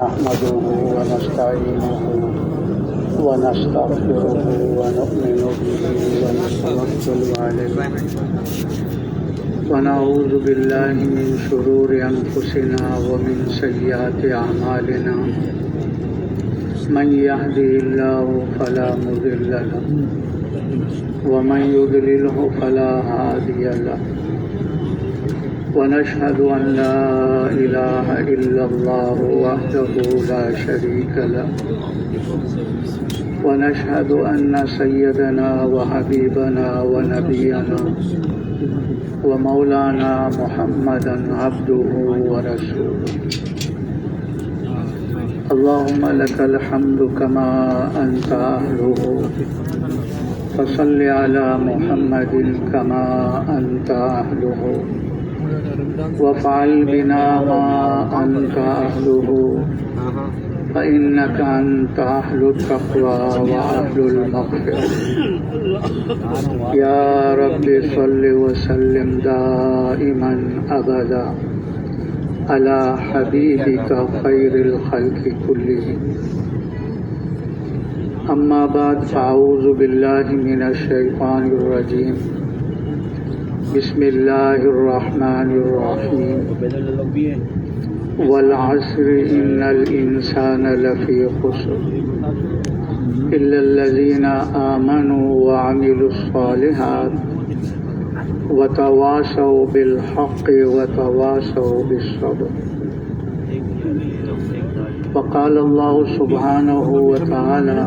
نحمده ونستعينه ونستغفره ونؤمن به ونتوكل عليه ونعوذ بالله من شرور أنفسنا ومن سيئات أعمالنا من يهده الله فلا مضل له ومن يضلله فلا هادي له ونشهد أن لا إله إلا الله وحده لا شريك له ونشهد أن سيدنا وحبيبنا ونبينا ومولانا محمدا عبده ورسوله اللهم لك الحمد كما أنت أهله فصل على محمد كما أنت أهله وافعل بنا ما أنت أهله فإنك أنت أهل التقوى وأهل المغفرة يا رب صل وسلم دائما أبدا على حبيبك خير الخلق كلهم أما بعد فأعوذ بالله من الشيطان الرجيم بسم الله الرحمن الرحيم والعصر إن الإنسان لفي خسر إلا الذين آمنوا وعملوا الصالحات وتواصوا بالحق وتواصوا بالصبر وقال الله سبحانه وتعالى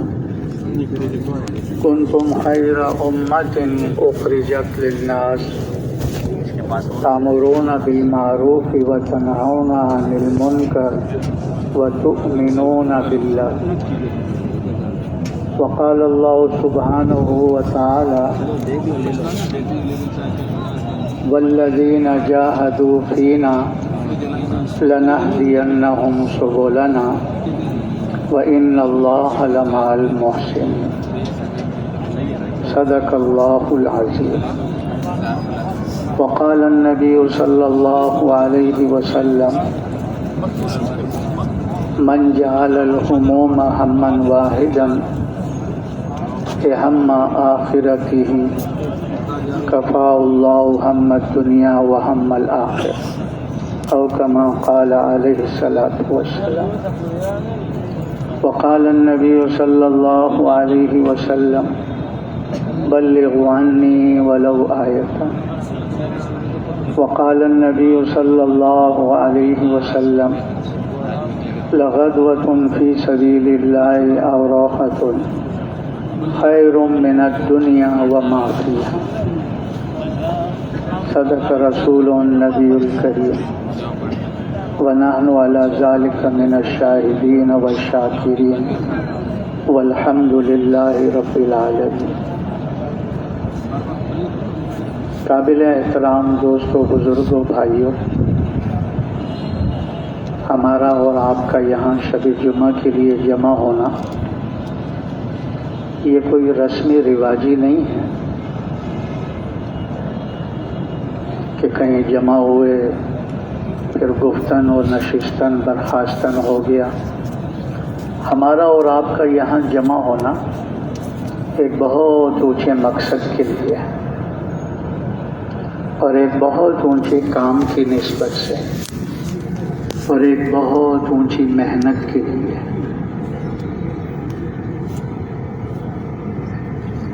كنتم خير أمة أخرجت للناس تأمرون بالمعروف وتنهون عن المنكر وتؤمنون بالله وقال الله سبحانه وتعالى والذين جاهدوا فينا لنهدينهم سبلنا وإن الله لمع المحسنين صدق الله العظيم وقال النبي صلى الله عليه وسلم من جعل الهموم هما واحدا هم آخرته كفاه الله هم الدنيا وهم الآخرة أو كما قال عليه الصلاة والسلام وقال النبي صلى الله عليه وسلم بلغوا عني ولو آية وقال النبي صلى الله عليه وسلم لغدوة في سبيل الله أو راحة خير من الدنيا وما فيها صدق رسول النبي الكريم ونحن على ذلك من الشاهدين والشاكرين والحمد لله رب العالمين قابل احترام دوستوں بزرگوں بھائیوں، ہمارا اور آپ کا یہاں شب جمعہ کے لیے جمع ہونا یہ کوئی رسمی رواجی نہیں ہے کہ کہیں جمع ہوئے پھر گفتن اور نشستن برخاستن ہو گیا۔ ہمارا اور آپ کا یہاں جمع ہونا ایک بہت اونچے مقصد کے لیے ہے اور ایک بہت اونچے کام کی نسبت سے اور ایک بہت اونچی محنت کے لیے۔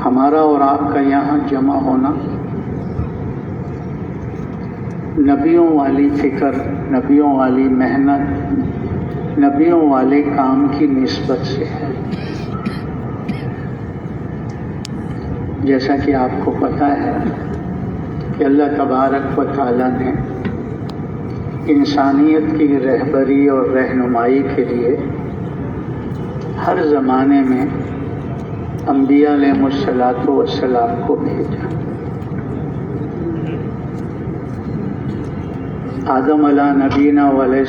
ہمارا اور آپ کا یہاں جمع ہونا نبیوں والی فکر، نبیوں والی محنت، نبیوں والے کام کی نسبت سے ہے۔ جیسا کہ آپ کو پتہ ہے کہ اللہ تبارک و تعالیٰ نے انسانیت کی رہبری اور رہنمائی کے لیے ہر زمانے میں انبیاء علیہ السلام کو بھیجا۔ آدم علیہ نبینا علیہ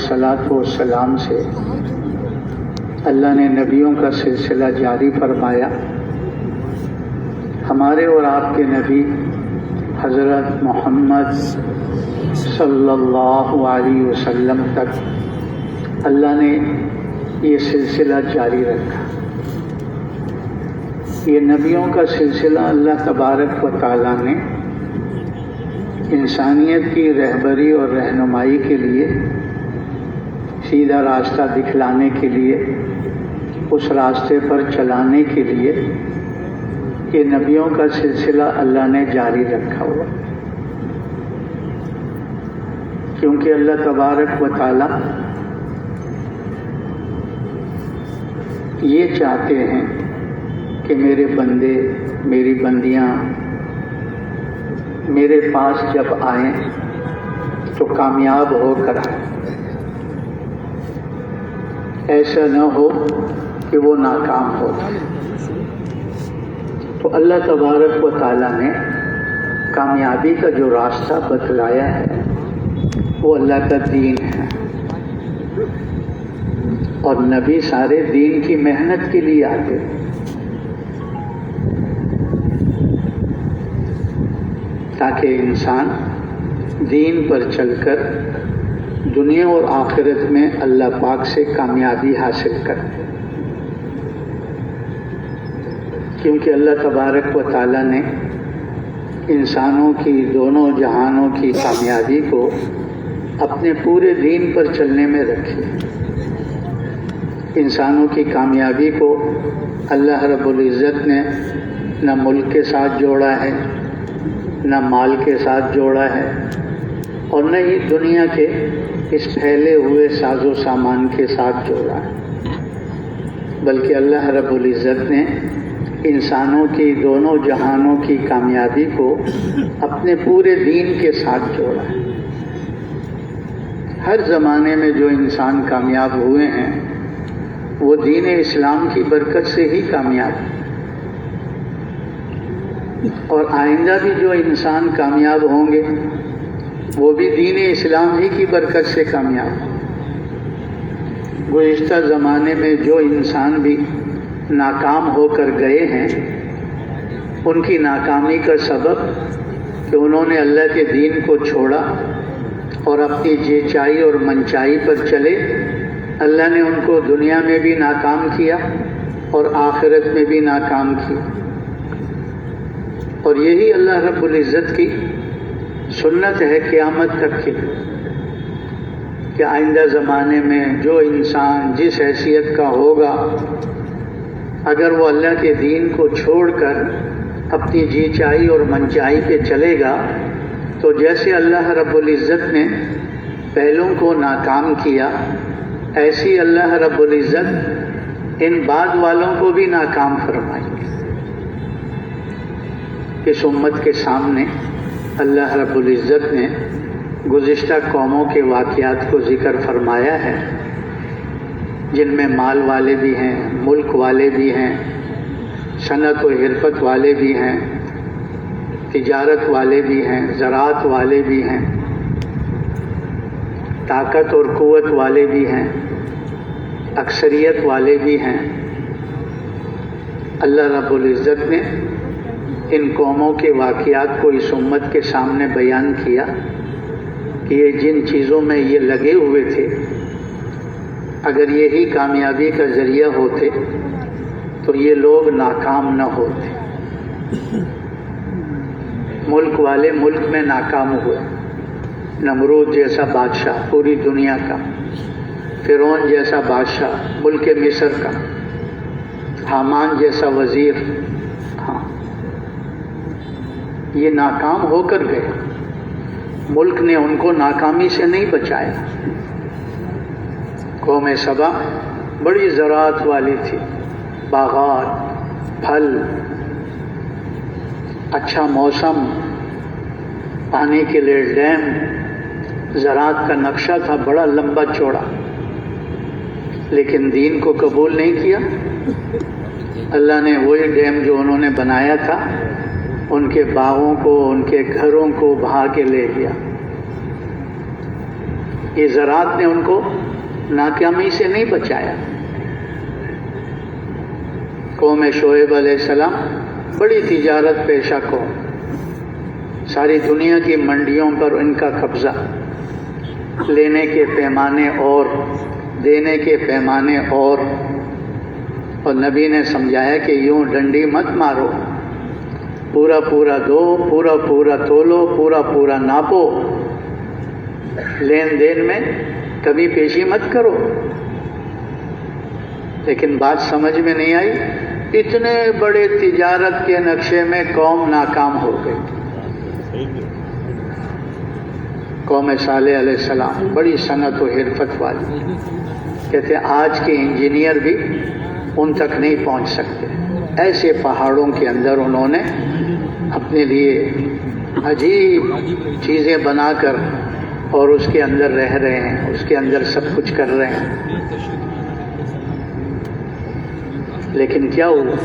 السلام سے اللہ نے نبیوں کا سلسلہ جاری فرمایا۔ ہمارے اور آپ کے نبی حضرت محمد صلی اللہ علیہ وسلم تک اللہ نے یہ سلسلہ جاری رکھا۔ یہ نبیوں کا سلسلہ اللہ تبارک و تعالیٰ نے انسانیت کی رہبری اور رہنمائی کے لیے، سیدھا راستہ دکھلانے کے لیے، اس راستے پر چلانے کے لیے یہ نبیوں کا سلسلہ اللہ نے جاری رکھا ہوا، کیونکہ اللہ تبارک و تعالیٰ یہ چاہتے ہیں کہ میرے بندے، میری بندیاں میرے پاس جب آئیں تو کامیاب ہو کر آئیں، ایسا نہ ہو کہ وہ ناکام ہو جائے۔ تو اللہ تبارک و تعالیٰ نے کامیابی کا جو راستہ بتلایا ہے وہ اللہ کا دین ہے، اور نبی سارے دین کی محنت کے لیے آتے ہیں، تاکہ انسان دین پر چل کر دنیا اور آخرت میں اللہ پاک سے کامیابی حاصل کرے، کیونکہ اللہ تبارک و تعالیٰ نے انسانوں کی دونوں جہانوں کی کامیابی کو اپنے پورے دین پر چلنے میں رکھی۔ انسانوں کی کامیابی کو اللہ رب العزت نے نہ ملک کے ساتھ جوڑا ہے، نہ مال کے ساتھ جوڑا ہے، اور نہ ہی دنیا کے اس پھیلے ہوئے ساز و سامان کے ساتھ جوڑا ہے، بلکہ اللہ رب العزت نے انسانوں کی دونوں جہانوں کی کامیابی کو اپنے پورے دین کے ساتھ جوڑا ہے۔ ہر زمانے میں جو انسان کامیاب ہوئے ہیں وہ دین اسلام کی برکت سے ہی کامیاب ہیں، اور آئندہ بھی جو انسان کامیاب ہوں گے وہ بھی دین اسلام ہی کی برکت سے کامیاب ہیں۔ گزشتہ زمانے میں جو انسان بھی ناکام ہو کر گئے ہیں، ان کی ناکامی کا سبب کہ انہوں نے اللہ کے دین کو چھوڑا اور اپنی جی چائی اور منچائی پر چلے، اللہ نے ان کو دنیا میں بھی ناکام کیا اور آخرت میں بھی ناکام کیا۔ اور یہی اللہ رب العزت کی سنت ہے قیامت تک کی، کہ آئندہ زمانے میں جو انسان جس حیثیت کا ہوگا، اگر وہ اللہ کے دین کو چھوڑ کر اپنی جی چائی اور منچائی پہ چلے گا تو جیسے اللہ رب العزت نے پہلوں کو ناکام کیا، ایسی اللہ رب العزت ان بعد والوں کو بھی ناکام فرمائیں گے۔ اس امت کے سامنے اللہ رب العزت نے گزشتہ قوموں کے واقعات کو ذکر فرمایا ہے، جن میں مال والے بھی ہیں، ملک والے بھی ہیں، صنعت و حرفت والے بھی ہیں، تجارت والے بھی ہیں، زراعت والے بھی ہیں، طاقت اور قوت والے بھی ہیں، اکثریت والے بھی ہیں۔ اللہ رب العزت نے ان قوموں کے واقعات کو اس امت کے سامنے بیان کیا کہ یہ جن چیزوں میں یہ لگے ہوئے تھے، اگر یہی کامیابی کا ذریعہ ہوتے تو یہ لوگ ناکام نہ ہوتے۔ ملک والے ملک میں ناکام ہوئے، نمرود جیسا بادشاہ پوری دنیا کا، فرعون جیسا بادشاہ ملک مصر کا، حامان جیسا وزیر، ہاں یہ ناکام ہو کر گئے۔ ملک نے ان کو ناکامی سے نہیں بچایا۔ قوم سبا بڑی زراعت والی تھی، باغات، پھل، اچھا موسم، پانی کے لیے ڈیم، زراعت کا نقشہ تھا بڑا لمبا چوڑا، لیکن دین کو قبول نہیں کیا۔ اللہ نے وہی ڈیم جو انہوں نے بنایا تھا، ان کے باغوں کو، ان کے گھروں کو بہا کے لے گیا۔ یہ زراعت نے ان کو ناکامی سے نہیں بچایا۔ قوم شعیب علیہ السلام بڑی تجارت پیشہ قوم، ساری دنیا کی منڈیوں پر ان کا قبضہ، لینے کے پیمانے اور دینے کے پیمانے اور نبی نے سمجھایا کہ یوں ڈنڈی مت مارو، پورا پورا دو، پورا پورا تولو، پورا پورا ناپو، لین دین میں کبھی پیشی مت کرو۔ لیکن بات سمجھ میں نہیں آئی، اتنے بڑے تجارت کے نقشے میں قوم ناکام ہو گئی۔ قوم صالح علیہ السلام بڑی صنعت و حرفت والی، کہتے ہیں آج کے انجینئر بھی ان تک نہیں پہنچ سکتے، ایسے پہاڑوں کے اندر انہوں نے اپنے لیے عجیب چیزیں بنا کر اور اس کے اندر رہ رہے ہیں، اس کے اندر سب کچھ کر رہے ہیں۔ لیکن کیا ہوا؟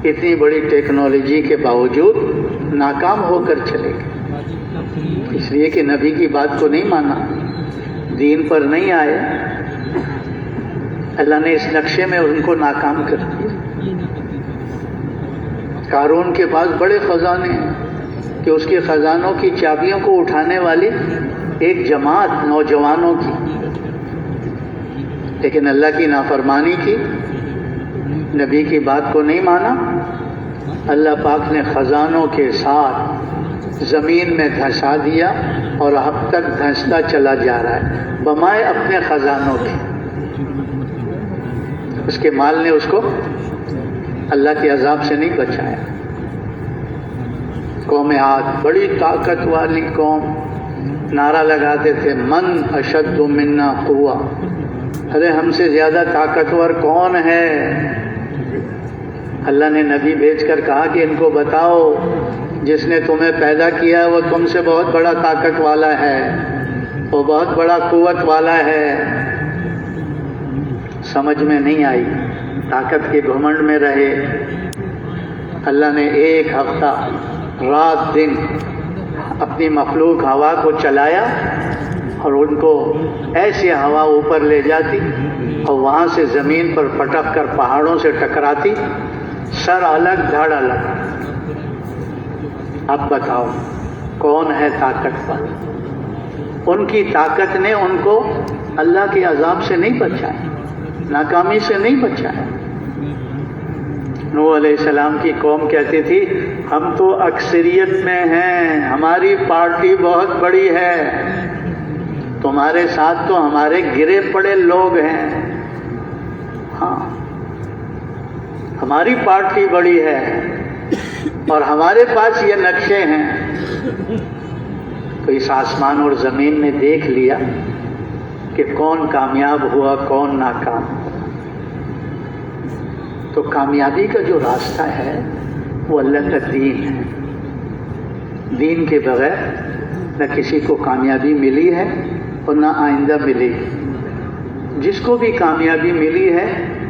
اتنی بڑی ٹیکنالوجی کے باوجود ناکام ہو کر چلے گئے، اس لیے کہ نبی کی بات کو نہیں مانا، دین پر نہیں آئے، اللہ نے اس نقشے میں ان کو ناکام کر دیا۔ قارون کے پاس بڑے خزانے ہیں کہ اس کے خزانوں کی چابیوں کو اٹھانے والی ایک جماعت نوجوانوں کی، لیکن اللہ کی نافرمانی کی، نبی کی بات کو نہیں مانا، اللہ پاک نے خزانوں کے ساتھ زمین میں دھنسا دیا اور اب تک دھنستا چلا جا رہا ہے، بمائے اپنے خزانوں کے۔ اس کے مال نے اس کو اللہ کے عذاب سے نہیں بچایا۔ قوم عاد بڑی طاقت والی قوم، نعرہ لگاتے تھے من اشد منا قوہ، ارے ہم سے زیادہ طاقتور کون ہے؟ اللہ نے نبی بھیج کر کہا کہ ان کو بتاؤ جس نے تمہیں پیدا کیا وہ تم سے بہت بڑا طاقت والا ہے، وہ بہت بڑا قوت والا ہے۔ سمجھ میں نہیں آئی، طاقت کے گھمنڈ میں رہے۔ اللہ نے ایک ہفتہ رات دن اپنی مخلوق ہوا کو چلایا اور ان کو ایسی ہوا اوپر لے جاتی اور وہاں سے زمین پر پٹک کر پہاڑوں سے ٹکراتی، سر الگ دھڑ الگ۔ اب بتاؤ کون ہے طاقتور؟ ان کی طاقت نے ان کو اللہ کے عذاب سے نہیں بچایا، ناکامی سے نہیں بچایا۔ نوح علیہ السلام کی قوم کہتی تھی ہم تو اکثریت میں ہیں، ہماری پارٹی بہت بڑی ہے، تمہارے ساتھ تو ہمارے گرے پڑے لوگ ہیں، ہاں ہماری پارٹی بڑی ہے اور ہمارے پاس یہ نقشے ہیں۔ تو اس آسمان اور زمین نے دیکھ لیا کہ کون کامیاب ہوا کون ناکام ہوا۔ تو کامیابی کا جو راستہ ہے وہ اللہ کا دین ہے، دین کے بغیر نہ کسی کو کامیابی ملی ہے اور نہ آئندہ ملے گی۔ جس کو بھی کامیابی ملی ہے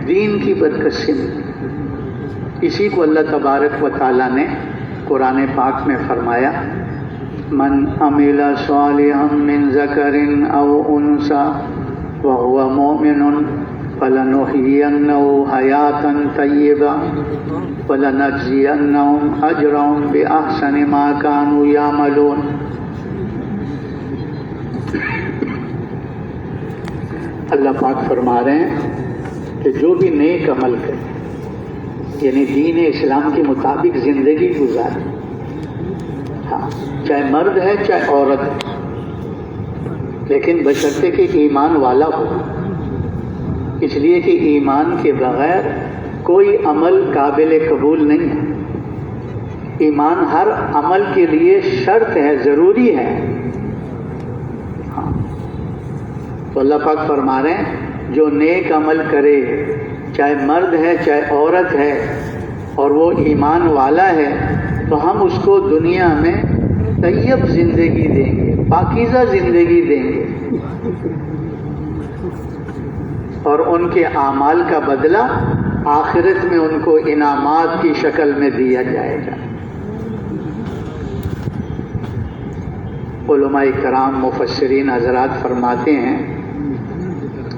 دین کی برکت سے ملی۔ اسی کو اللہ تبارک و تعالیٰ نے قرآن پاک میں فرمایا من عمل صالحا من ذکر او انثى وهو مؤمن فلنحيينه حياة طيبة ولنجزينهم أجرهم بأحسن ما كانوا يعملون۔ اللہ پاک فرما رہے ہیں کہ جو بھی نیک عمل کرے، یعنی دین اسلام کے مطابق زندگی گزارے، ہاں چاہے مرد ہے چاہے عورت ہے، لیکن بشرطے کہ ایمان والا ہو، اس لیے کہ ایمان کے بغیر کوئی عمل قابل قبول نہیں ہے۔ ایمان ہر عمل کے لیے شرط ہے، ضروری ہے۔ ہاں تو اللہ پاک فرما رہے ہیں جو نیک عمل کرے، چاہے مرد ہے چاہے عورت ہے، اور وہ ایمان والا ہے، تو ہم اس کو دنیا میں طیب زندگی دیں گے، پاکیزہ زندگی دیں گے، اور ان کے اعمال کا بدلہ آخرت میں ان کو انعامات کی شکل میں دیا جائے گا۔ علماء کرام مفسرین حضرات فرماتے ہیں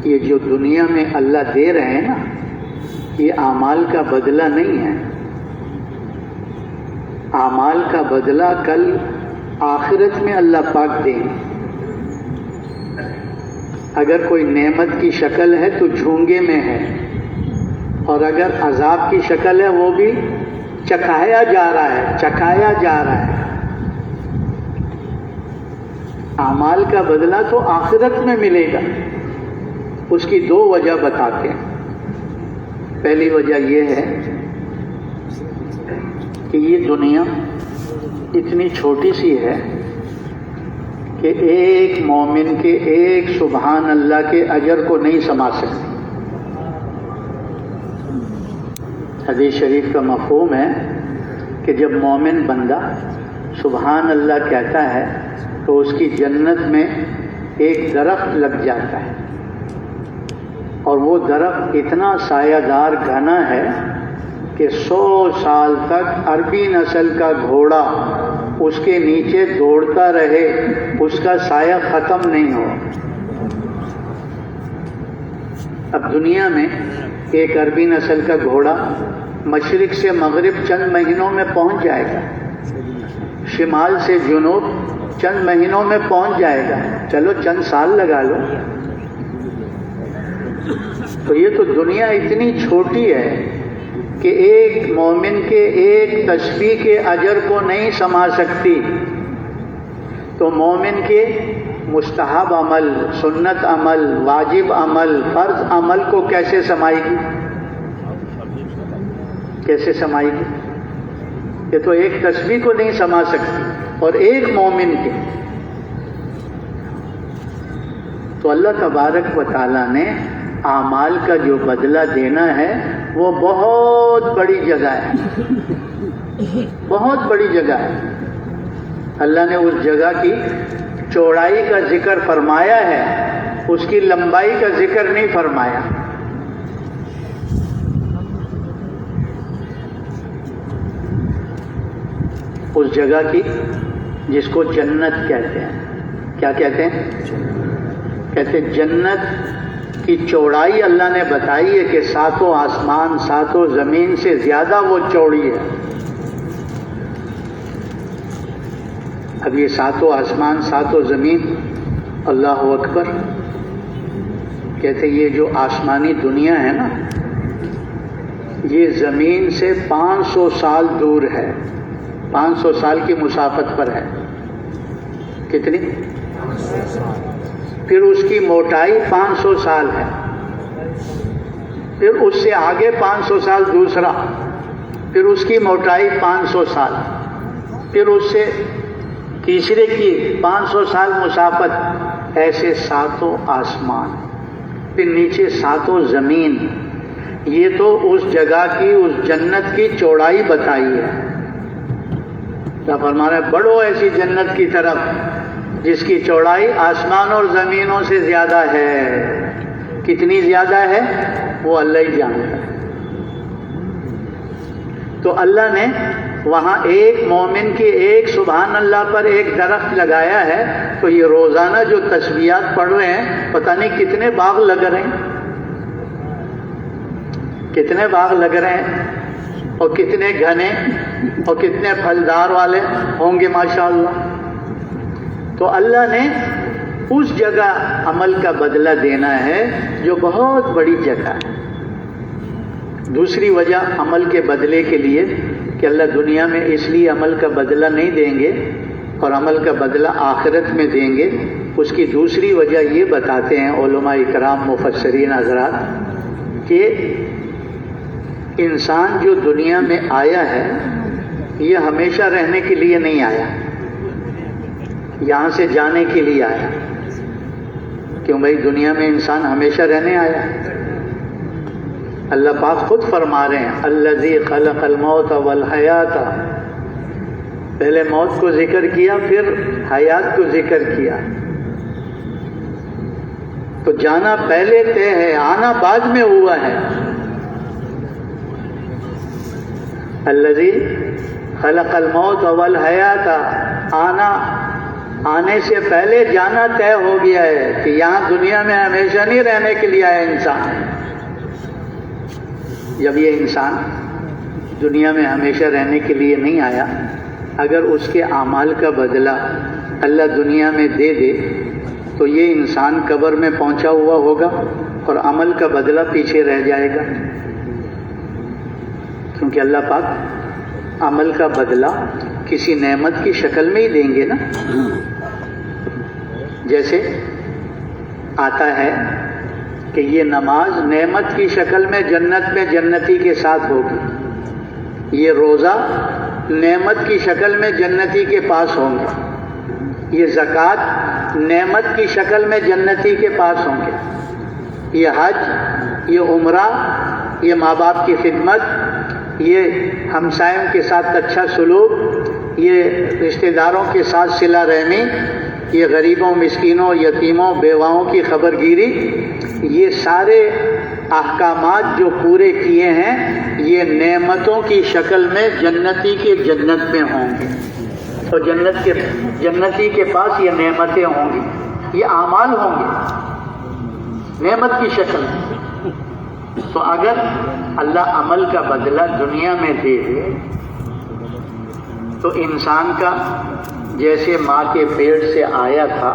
یہ جو دنیا میں اللہ دے رہے ہیں نا، یہ اعمال کا بدلہ نہیں ہے، اعمال کا بدلہ کل آخرت میں اللہ پاک دیں گے۔ اگر کوئی نعمت کی شکل ہے تو جھونگے میں ہے، اور اگر عذاب کی شکل ہے وہ بھی چکھایا جا رہا ہے، چکھایا جا رہا ہے۔ اعمال کا بدلہ تو آخرت میں ملے گا۔ اس کی دو وجہ بتاتے ہیں۔ پہلی وجہ یہ ہے کہ یہ دنیا اتنی چھوٹی سی ہے کہ ایک مومن کے ایک سبحان اللہ کے اجر کو نہیں سما سکتی۔ حدیث شریف کا مفہوم ہے کہ جب مومن بندہ سبحان اللہ کہتا ہے تو اس کی جنت میں ایک درخت لگ جاتا ہے، اور وہ درخت اتنا سایہ دار گھنا ہے کہ 100 سال تک عربی نسل کا گھوڑا اس کے نیچے دوڑتا رہے، اس کا سایہ ختم نہیں ہو۔ اب دنیا میں ایک عربی نسل کا گھوڑا مشرق سے مغرب چند مہینوں میں پہنچ جائے گا، شمال سے جنوب چند مہینوں میں پہنچ جائے گا، چلو چند سال لگا لو۔ تو یہ تو دنیا اتنی چھوٹی ہے کہ ایک مومن کے ایک تسبیح کے اجر کو نہیں سما سکتی، تو مومن کے مستحب عمل، سنت عمل، واجب عمل، فرض عمل کو کیسے سمائے گی؟ کیسے سمائے گی؟ یہ تو ایک تسبیح کو نہیں سما سکتی، اور ایک مومن کے۔ تو اللہ تبارک و تعالیٰ نے اعمال کا جو بدلہ دینا ہے وہ بہت بڑی جگہ ہے، بہت بڑی جگہ ہے۔ اللہ نے اس جگہ کی چوڑائی کا ذکر فرمایا ہے، اس کی لمبائی کا ذکر نہیں فرمایا۔ اس جگہ کی جس کو جنت کہتے ہیں، کیا کہتے ہیں؟ کہتے ہیں جنت کی چوڑائی اللہ نے بتائی ہے کہ 7 آسمان 7 زمین سے زیادہ وہ چوڑی ہے۔ اب یہ 7 آسمان 7 زمین، اللہ اکبر، کہتے ہیں یہ جو آسمانی دنیا ہے نا، یہ زمین سے 500 سال دور ہے، 500 سال کی مسافت پر ہے۔ کتنی؟ پھر اس کی موٹائی 500 سال ہے، پھر اس سے آگے 500 سال دوسرا، پھر اس کی موٹائی 500 سال، پھر اس سے تیسرے کی 500 سال مسافت، ایسے 7 آسمان، پھر نیچے 7 زمین۔ یہ تو اس جگہ کی، اس جنت کی چوڑائی بتائی ہے۔ کیا فرما رہے ہیں؟ بڑھو ایسی جنت کی طرف جس کی چوڑائی آسمان اور زمینوں سے زیادہ ہے۔ کتنی زیادہ ہے وہ اللہ ہی جانتا ہے۔ تو اللہ نے وہاں ایک مومن کی ایک سبحان اللہ پر ایک درخت لگایا ہے، تو یہ روزانہ جو تسبیحات پڑھ رہے ہیں، پتہ نہیں کتنے باغ لگ رہے ہیں، کتنے باغ لگ رہے ہیں، اور کتنے گھنے اور کتنے پھلدار والے ہوں گے ماشاءاللہ۔ تو اللہ نے اس جگہ عمل کا بدلہ دینا ہے جو بہت بڑی جگہ ہے۔ دوسری وجہ عمل کے بدلے کے لیے کہ اللہ دنیا میں اس لیے عمل کا بدلہ نہیں دیں گے اور عمل کا بدلہ آخرت میں دیں گے، اس کی دوسری وجہ یہ بتاتے ہیں علماء کرام مفسرین حضرات کہ انسان جو دنیا میں آیا ہے یہ ہمیشہ رہنے کے لیے نہیں آیا، یہاں سے جانے کے لیے آیا۔ کیوں بھائی؟ دنیا میں انسان ہمیشہ رہنے آیا۔ اللہ پاک خود فرما رہے ہیں الذی خلق الموت والحیات، پہلے موت کو ذکر کیا پھر حیات کو ذکر کیا۔ تو جانا پہلے طے ہے، آنا بعد میں ہوا ہے۔ الذی خلق الموت والحیات، آنے سے پہلے جانا طے ہو گیا ہے کہ یہاں دنیا میں ہمیشہ نہیں رہنے کے لیے آیا انسان۔ جب یہ انسان دنیا میں ہمیشہ رہنے کے لیے نہیں آیا، اگر اس کے اعمال کا بدلہ اللہ دنیا میں دے دے تو یہ انسان قبر میں پہنچا ہوا ہوگا اور عمل کا بدلہ پیچھے رہ جائے گا، کیونکہ اللہ پاک عمل کا بدلہ کسی نعمت کی شکل میں ہی دیں گے نا. جیسے آتا ہے کہ یہ نماز نعمت کی شکل میں جنت میں جنتی کے ساتھ ہوگی، یہ روزہ نعمت کی شکل میں جنتی کے پاس ہوں گے، یہ زکوٰۃ نعمت کی شکل میں جنتی کے پاس ہوں گے، یہ حج، یہ عمرہ، یہ ماں باپ کی خدمت، یہ ہمسائوں کے ساتھ اچھا سلوک، یہ رشتہ داروں کے ساتھ صلہ رحمی، یہ غریبوں، مسکینوں، یتیموں، بیواؤں کی خبر گیری، یہ سارے احکامات جو پورے کیے ہیں یہ نعمتوں کی شکل میں جنتی کے جنت میں ہوں گے، اور جنتی کے پاس یہ نعمتیں ہوں گی، یہ اعمال ہوں گے نعمت کی شکل میں. تو اگر اللہ عمل کا بدلہ دنیا میں دے دے تو انسان کا جیسے ماں کے پیٹ سے آیا تھا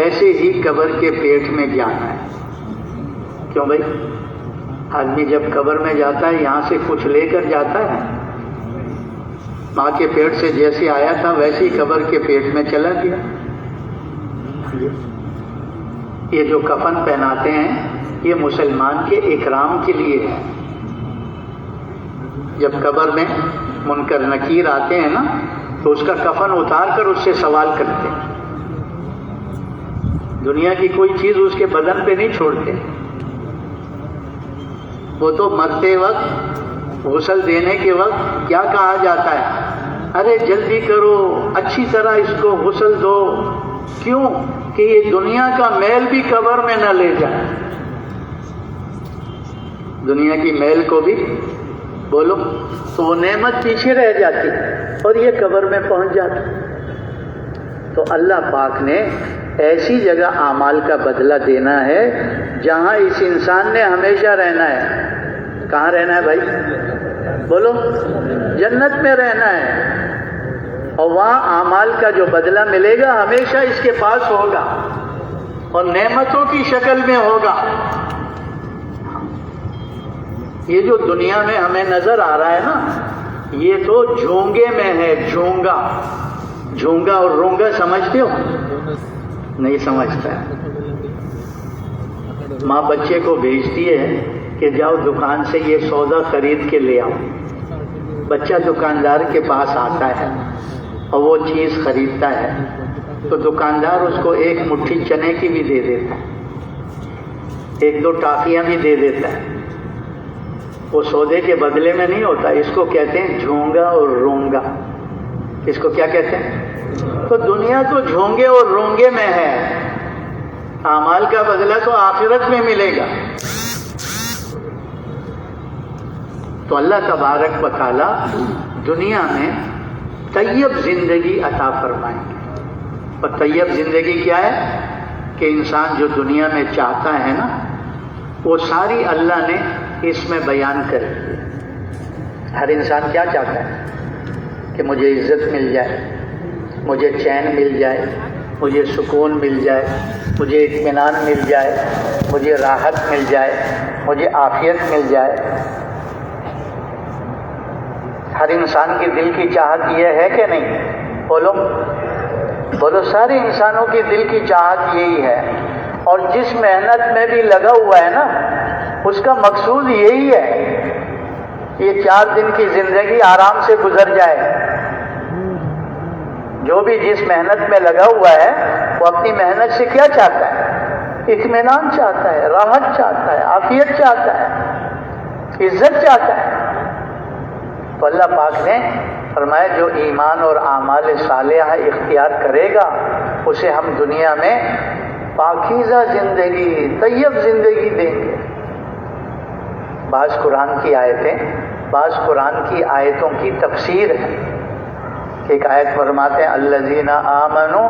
ایسے ہی قبر کے پیٹ میں جانا ہے. کیوں بھائی؟ آدمی جب قبر میں جاتا ہے یہاں سے کچھ لے کر جاتا ہے؟ ماں کے پیٹ سے جیسے آیا تھا ویسے ہی قبر کے پیٹ میں چلا گیا. یہ جو کفن پہناتے ہیں یہ مسلمان کے اکرام کے لیے ہے. جب قبر میں منکر نکیر آتے ہیں نا تو اس کا کفن اتار کر اس سے سوال کرتے ہیں. دنیا کی کوئی چیز اس کے بدن پہ نہیں چھوڑتے. وہ تو مرتے وقت غسل دینے کے وقت کیا کہا جاتا ہے؟ ارے جلدی کرو، اچھی طرح اس کو غسل دو. کیوں؟ کہ یہ دنیا کا میل بھی قبر میں نہ لے جائے. دنیا کی میل کو بھی بولو تو وہ نعمت پیچھے رہ جاتی اور یہ قبر میں پہنچ جاتی. تو اللہ پاک نے ایسی جگہ اعمال کا بدلہ دینا ہے جہاں اس انسان نے ہمیشہ رہنا ہے. کہاں رہنا ہے بھائی؟ بولو. جنت میں رہنا ہے، اور وہاں اعمال کا جو بدلہ ملے گا ہمیشہ اس کے پاس ہوگا اور نعمتوں کی شکل میں ہوگا. یہ جو دنیا میں ہمیں نظر آ رہا ہے نا یہ تو جھونگے میں ہے. جھونگا اور رونگا سمجھتے ہو؟ نہیں سمجھتا ہے. ماں بچے کو بھیجتی ہے کہ جاؤ دکان سے یہ سودا خرید کے لے آؤ. بچہ دکاندار کے پاس آتا ہے اور وہ چیز خریدتا ہے تو دکاندار اس کو ایک مٹھی چنے کی بھی دے دیتا ہے، ایک دو ٹافیاں بھی دے دیتا ہے. وہ سودے کے بدلے میں نہیں ہوتا. اس کو کہتے ہیں جھونگا اور رونگا. اس کو کیا کہتے ہیں؟ تو دنیا تو جھونگے اور رونگے میں ہے. اعمال کا بدلہ تو آخرت میں ملے گا. تو اللہ تبارک و تعالی دنیا میں طیب زندگی عطا فرمائیں گے. اور طیب زندگی کیا ہے؟ کہ انسان جو دنیا میں چاہتا ہے نا وہ ساری اللہ نے اس میں بیان کر دی. ہر انسان کیا چاہتا ہے؟ کہ مجھے عزت مل جائے، مجھے چین مل جائے، مجھے سکون مل جائے، مجھے اطمینان مل جائے، مجھے راحت مل جائے، مجھے عافیت مل جائے. ہر انسان کی دل کی چاہت یہ ہے کہ نہیں؟ بولو. سارے انسانوں کی دل کی چاہت یہی ہے. اور جس محنت میں بھی لگا ہوا ہے نا اس کا مقصود یہی ہے یہ 4 دن کی زندگی آرام سے گزر جائے. جو بھی جس محنت میں لگا ہوا ہے وہ اپنی محنت سے کیا چاہتا ہے؟ اطمینان چاہتا ہے، راحت چاہتا ہے، عافیت چاہتا ہے، عزت چاہتا ہے. تو اللہ پاک نے فرمایا جو ایمان اور اعمال صالحہ اختیار کرے گا اسے ہم دنیا میں پاکیزہ زندگی، طیب زندگی دیں گے. بعض قرآن کی آیتیں، بعض قرآن کی آیتوں کی تفسیر ہے. ایک آیت فرماتے ہیں الذین آمنوا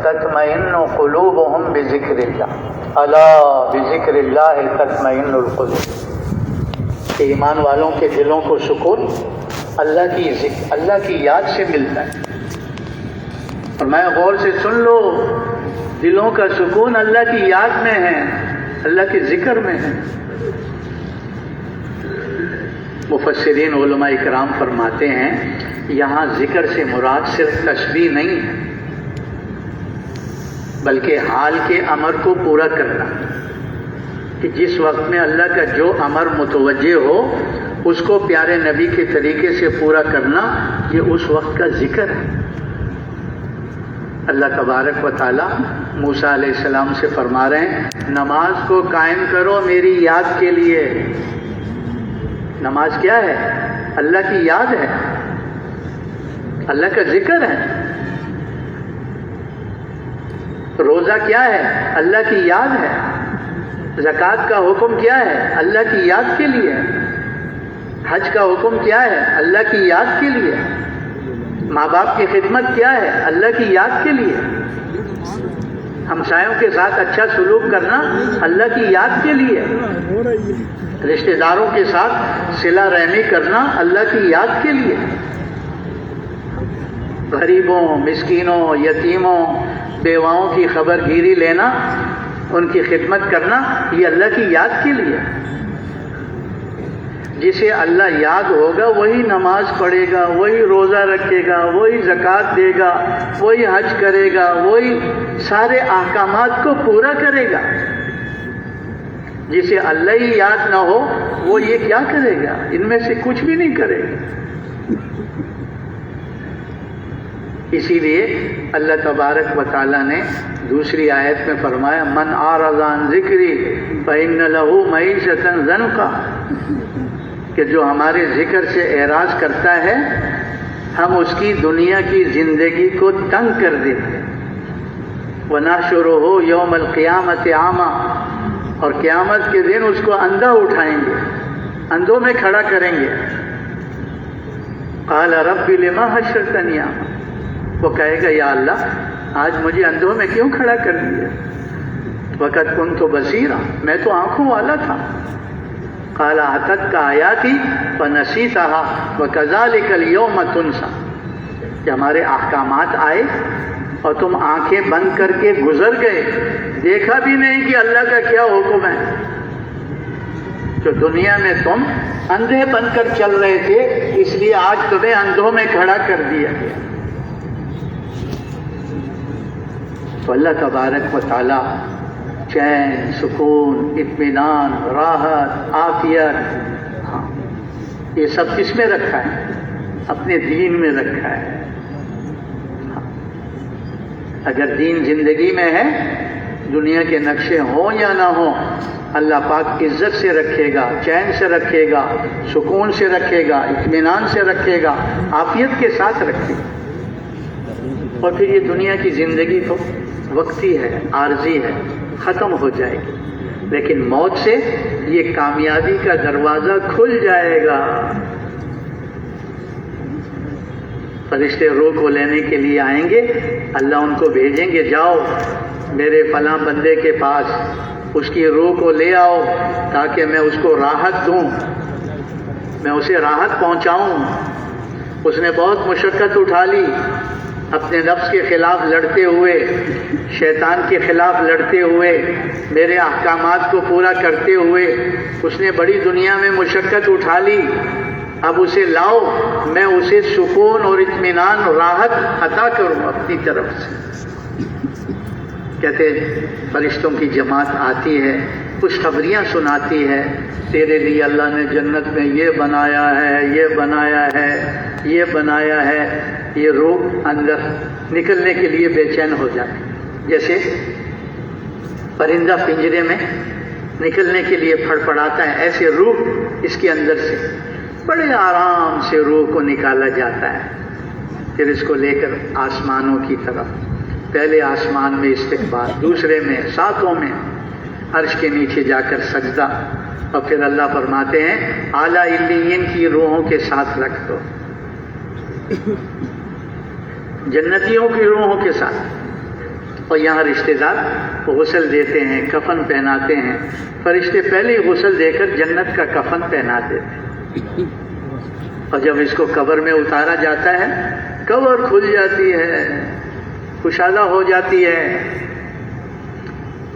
تطمئن قلوبهم بذکر اللہ، الا بذکر اللہ تطمئن القلوب. کہ ایمان والوں کے دلوں کو سکون اللہ کی یاد سے ملتا ہے. اور میں غور سے سن لو دلوں کا سکون اللہ کی یاد میں ہے، اللہ کے ذکر میں ہے۔ مفسرین علماء اکرام فرماتے ہیں یہاں ذکر سے مراد صرف تسبیح نہیں ہے، بلکہ حال کے امر کو پورا کرنا، کہ جس وقت میں اللہ کا جو امر متوجہ ہو اس کو پیارے نبی کے طریقے سے پورا کرنا، یہ اس وقت کا ذکر ہے۔ اللہ تبارک و تعالی موسیٰ علیہ السلام سے فرما رہے ہیں نماز کو قائم کرو میری یاد کے لیے۔ نماز کیا ہے؟ اللہ کی یاد ہے، اللہ کا ذکر ہے۔ روزہ کیا ہے؟ اللہ کی یاد ہے۔ زکوٰۃ کا حکم کیا ہے؟ اللہ کی یاد کے لیے۔ حج کا حکم کیا ہے؟ اللہ کی یاد کے لیے۔ ماں باپ کی خدمت کیا ہے؟ اللہ کی یاد کے لیے۔ ہمسایوں کے ساتھ اچھا سلوک کرنا اللہ کی یاد کے لیے۔ رشتہ داروں کے ساتھ صلہ رحمی کرنا اللہ کی یاد کے لیے۔ غریبوں، مسکینوں، یتیموں، بیواؤں کی خبر گیری لینا، ان کی خدمت کرنا، یہ اللہ کی یاد کے لیے۔ جسے اللہ یاد ہوگا وہی نماز پڑھے گا، وہی روزہ رکھے گا، وہی زکوٰۃ دے گا، وہی حج کرے گا، وہی سارے احکامات کو پورا کرے گا۔ جسے اللہ ہی یاد نہ ہو وہ یہ کیا کرے گا؟ ان میں سے کچھ بھی نہیں کرے گا۔ اسی لیے اللہ تبارک و تعالیٰ نے دوسری آیت میں فرمایا من اعرض عن ذکری فإن له معیشة ضنکا، کہ جو ہمارے ذکر سے اعراض کرتا ہے ہم اس کی دنیا کی زندگی کو تنگ کر دیتے ہیں۔ وَنَحْشُرُهُ يَوْمَ الْقِيَامَةِ أَعْمَى، اور قیامت کے دن اس کو اندھا اٹھائیں گے، اندھوں میں کھڑا کریں گے۔ قَالَ رَبِّ لِمَا حَشَّرْتَنِي أَعْمَى، وہ کہے گا یا اللہ آج مجھے اندھوں میں کیوں کھڑا کر دیا؟ وَقَدْ كُنْتُ بَصِيرًا، میں تو آنکھوں والا تھا۔ قَالَ أَتَتْكَ آيَاتِي فَنَسِيتَهَا وَكَذَلِكَ الْيَوْمَ تُنْسَى، کہ ہمارے احکامات آئے اور تم آنکھیں بند کر کے گزر گئے، دیکھا بھی نہیں کہ اللہ کا کیا حکم ہے۔ جو دنیا میں تم اندھے بن کر چل رہے تھے اس لیے آج تمہیں اندھوں میں کھڑا کر دیا گیا۔ تو اللہ تبارک و تعالی چین، سکون، اطمینان، راحت، عافیت، ہاں یہ سب کس میں رکھا ہے؟ اپنے دین میں رکھا ہے۔ اگر دین زندگی میں ہے، دنیا کے نقشے ہوں یا نہ ہوں، اللہ پاک عزت سے رکھے گا، چین سے رکھے گا، سکون سے رکھے گا، اطمینان سے رکھے گا، عافیت کے ساتھ رکھے گا۔ اور پھر یہ دنیا کی زندگی تو وقتی ہے، عارضی ہے، ختم ہو جائے گی، لیکن موت سے یہ کامیابی کا دروازہ کھل جائے گا۔ فرشتے روح کو لینے کے لیے آئیں گے، اللہ ان کو بھیجیں گے جاؤ میرے فلاں بندے کے پاس، اس کی روح کو لے آؤ تاکہ میں اس کو راحت دوں، میں اسے راحت پہنچاؤں۔ اس نے بہت مشقت اٹھا لی، اپنے نفس کے خلاف لڑتے ہوئے، شیطان کے خلاف لڑتے ہوئے، میرے احکامات کو پورا کرتے ہوئے اس نے بڑی دنیا میں مشقت اٹھا لی۔ اب اسے لاؤ، میں اسے سکون اور اطمینان اور راحت عطا کروں اپنی طرف سے۔ کہتے فرشتوں کی جماعت آتی ہے، خوشخبریاں سناتی ہے، تیرے لیے اللہ نے جنت میں یہ بنایا ہے، یہ بنایا ہے، یہ بنایا ہے۔ یہ روح اندر نکلنے کے لیے بے چین ہو جائے، جیسے پرندہ پنجرے میں نکلنے کے لیے پھڑپڑاتا ہے، ایسے روح اس کے اندر سے بڑے آرام سے روح کو نکالا جاتا ہے۔ پھر اس کو لے کر آسمانوں کی طرف، پہلے آسمان میں استقبال، دوسرے میں، ساتوں میں عرش کے نیچے جا کر سجدہ، اور پھر اللہ فرماتے ہیں اعلیٰ علیین کی روحوں کے ساتھ رکھ دو، جنتیوں کی روحوں کے ساتھ۔ اور یہاں رشتہ دار غسل دیتے ہیں، کفن پہناتے ہیں، فرشتے پہلے ہی غسل دے کر جنت کا کفن پہنا دیتے ہیں۔ اور جب اس کو قبر میں اتارا جاتا ہے، قبر کھل جاتی ہے، کشادہ ہو جاتی ہے،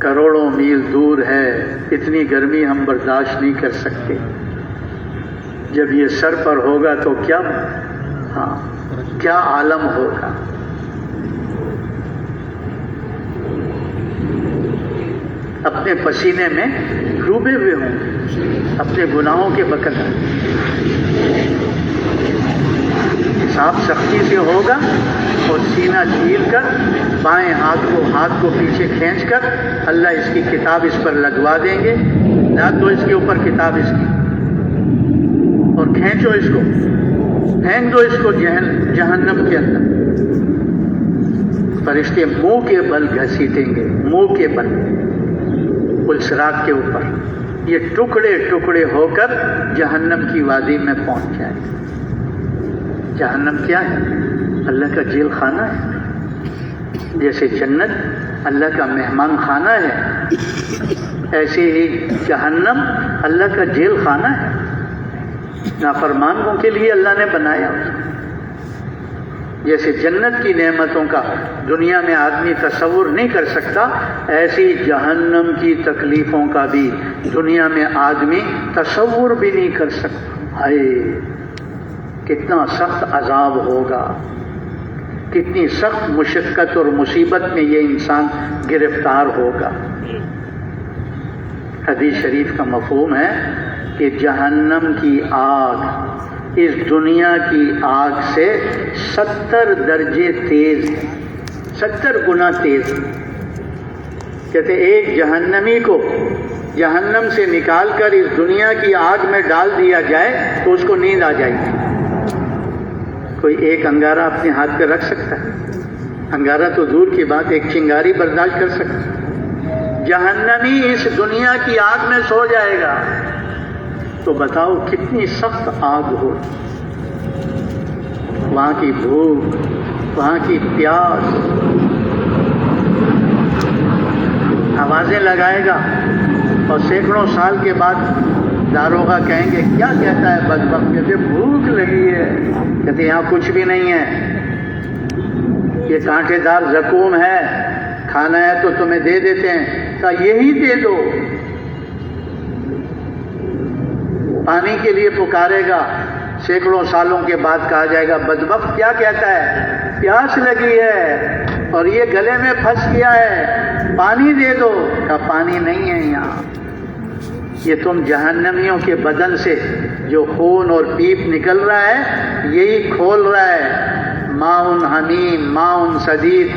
کروڑوں میل دور ہے، اتنی گرمی ہم برداشت نہیں کر سکتے، جب یہ سر پر ہوگا تو کیا عالم ہوگا۔ اپنے پسینے میں ڈوبے ہوئے ہوں، اپنے گناہوں کے بقدر حساب سختی سے ہوگا، اور سینہ چھیل کر بائیں ہاتھ کو پیچھے کھینچ کر اللہ اس کی کتاب اس پر لگوا دیں گے، رکھ دو اس کے اوپر کتاب اس کی، اور کھینچو اس کو، پھینک دو اس کو جہنم کے اندر۔ فرشتے منہ کے بل گھسیٹیں گے، منہ کے بل پلسرات کے اوپر، یہ ٹکڑے ٹکڑے ہو کر جہنم کی وادی میں پہنچ جائے۔ جہنم کیا ہے؟ اللہ کا جیل خانہ ہے۔ جیسے جنت اللہ کا مہمان خانہ ہے، ایسے ہی جہنم اللہ کا جیل خانہ ہے، نافرمانوں کے لیے اللہ نے بنایا۔ جیسے جنت کی نعمتوں کا دنیا میں آدمی تصور نہیں کر سکتا، ایسی جہنم کی تکلیفوں کا بھی دنیا میں آدمی تصور بھی نہیں کر سکتا۔ ہائے کتنا سخت عذاب ہوگا، کتنی سخت مشقت اور مصیبت میں یہ انسان گرفتار ہوگا۔ حدیث شریف کا مفہوم ہے کہ جہنم کی آگ اس دنیا کی آگ سے 70 درجے تیز ہے، 70 گنا تیز ہے۔ کہتے ایک جہنمی کو جہنم سے نکال کر اس دنیا کی آگ میں ڈال دیا جائے تو اس کو نیند آ جائے گی۔ کوئی ایک انگارہ اپنے ہاتھ پہ رکھ سکتا ہے؟ انگارہ تو دور کی بات، ایک چنگاری برداشت کر سکتا ہے۔ جہنمی اس دنیا کی آگ میں سو جائے گا تو بتاؤ کتنی سخت آگ ہو، وہاں کی بھوک، وہاں کی پیاس، آوازیں لگائے گا، اور سینکڑوں سال کے بعد داروغہ کہیں گے کیا کہتا ہے بدبخت؟ کہتے بھوک لگی ہے، کہتے یہاں کچھ بھی نہیں ہے، یہ کانٹے دار زقوم ہے، کھانا ہے تو تمہیں دے دیتے ہیں، کہا یہی دے دو۔ پانی کے لیے پکارے گا، سینکڑوں سالوں کے بعد کہا جائے گا بدبخت کیا کہتا ہے؟ پیاس لگی ہے اور یہ گلے میں پھنس گیا ہے، پانی دے دو، کہا پانی نہیں ہے یہاں۔ یہ تم جہنمیوں کے بدن سے جو خون اور پیپ نکل رہا ہے یہی کھول رہا ہے، ماؤن حمیم ماؤن سدید،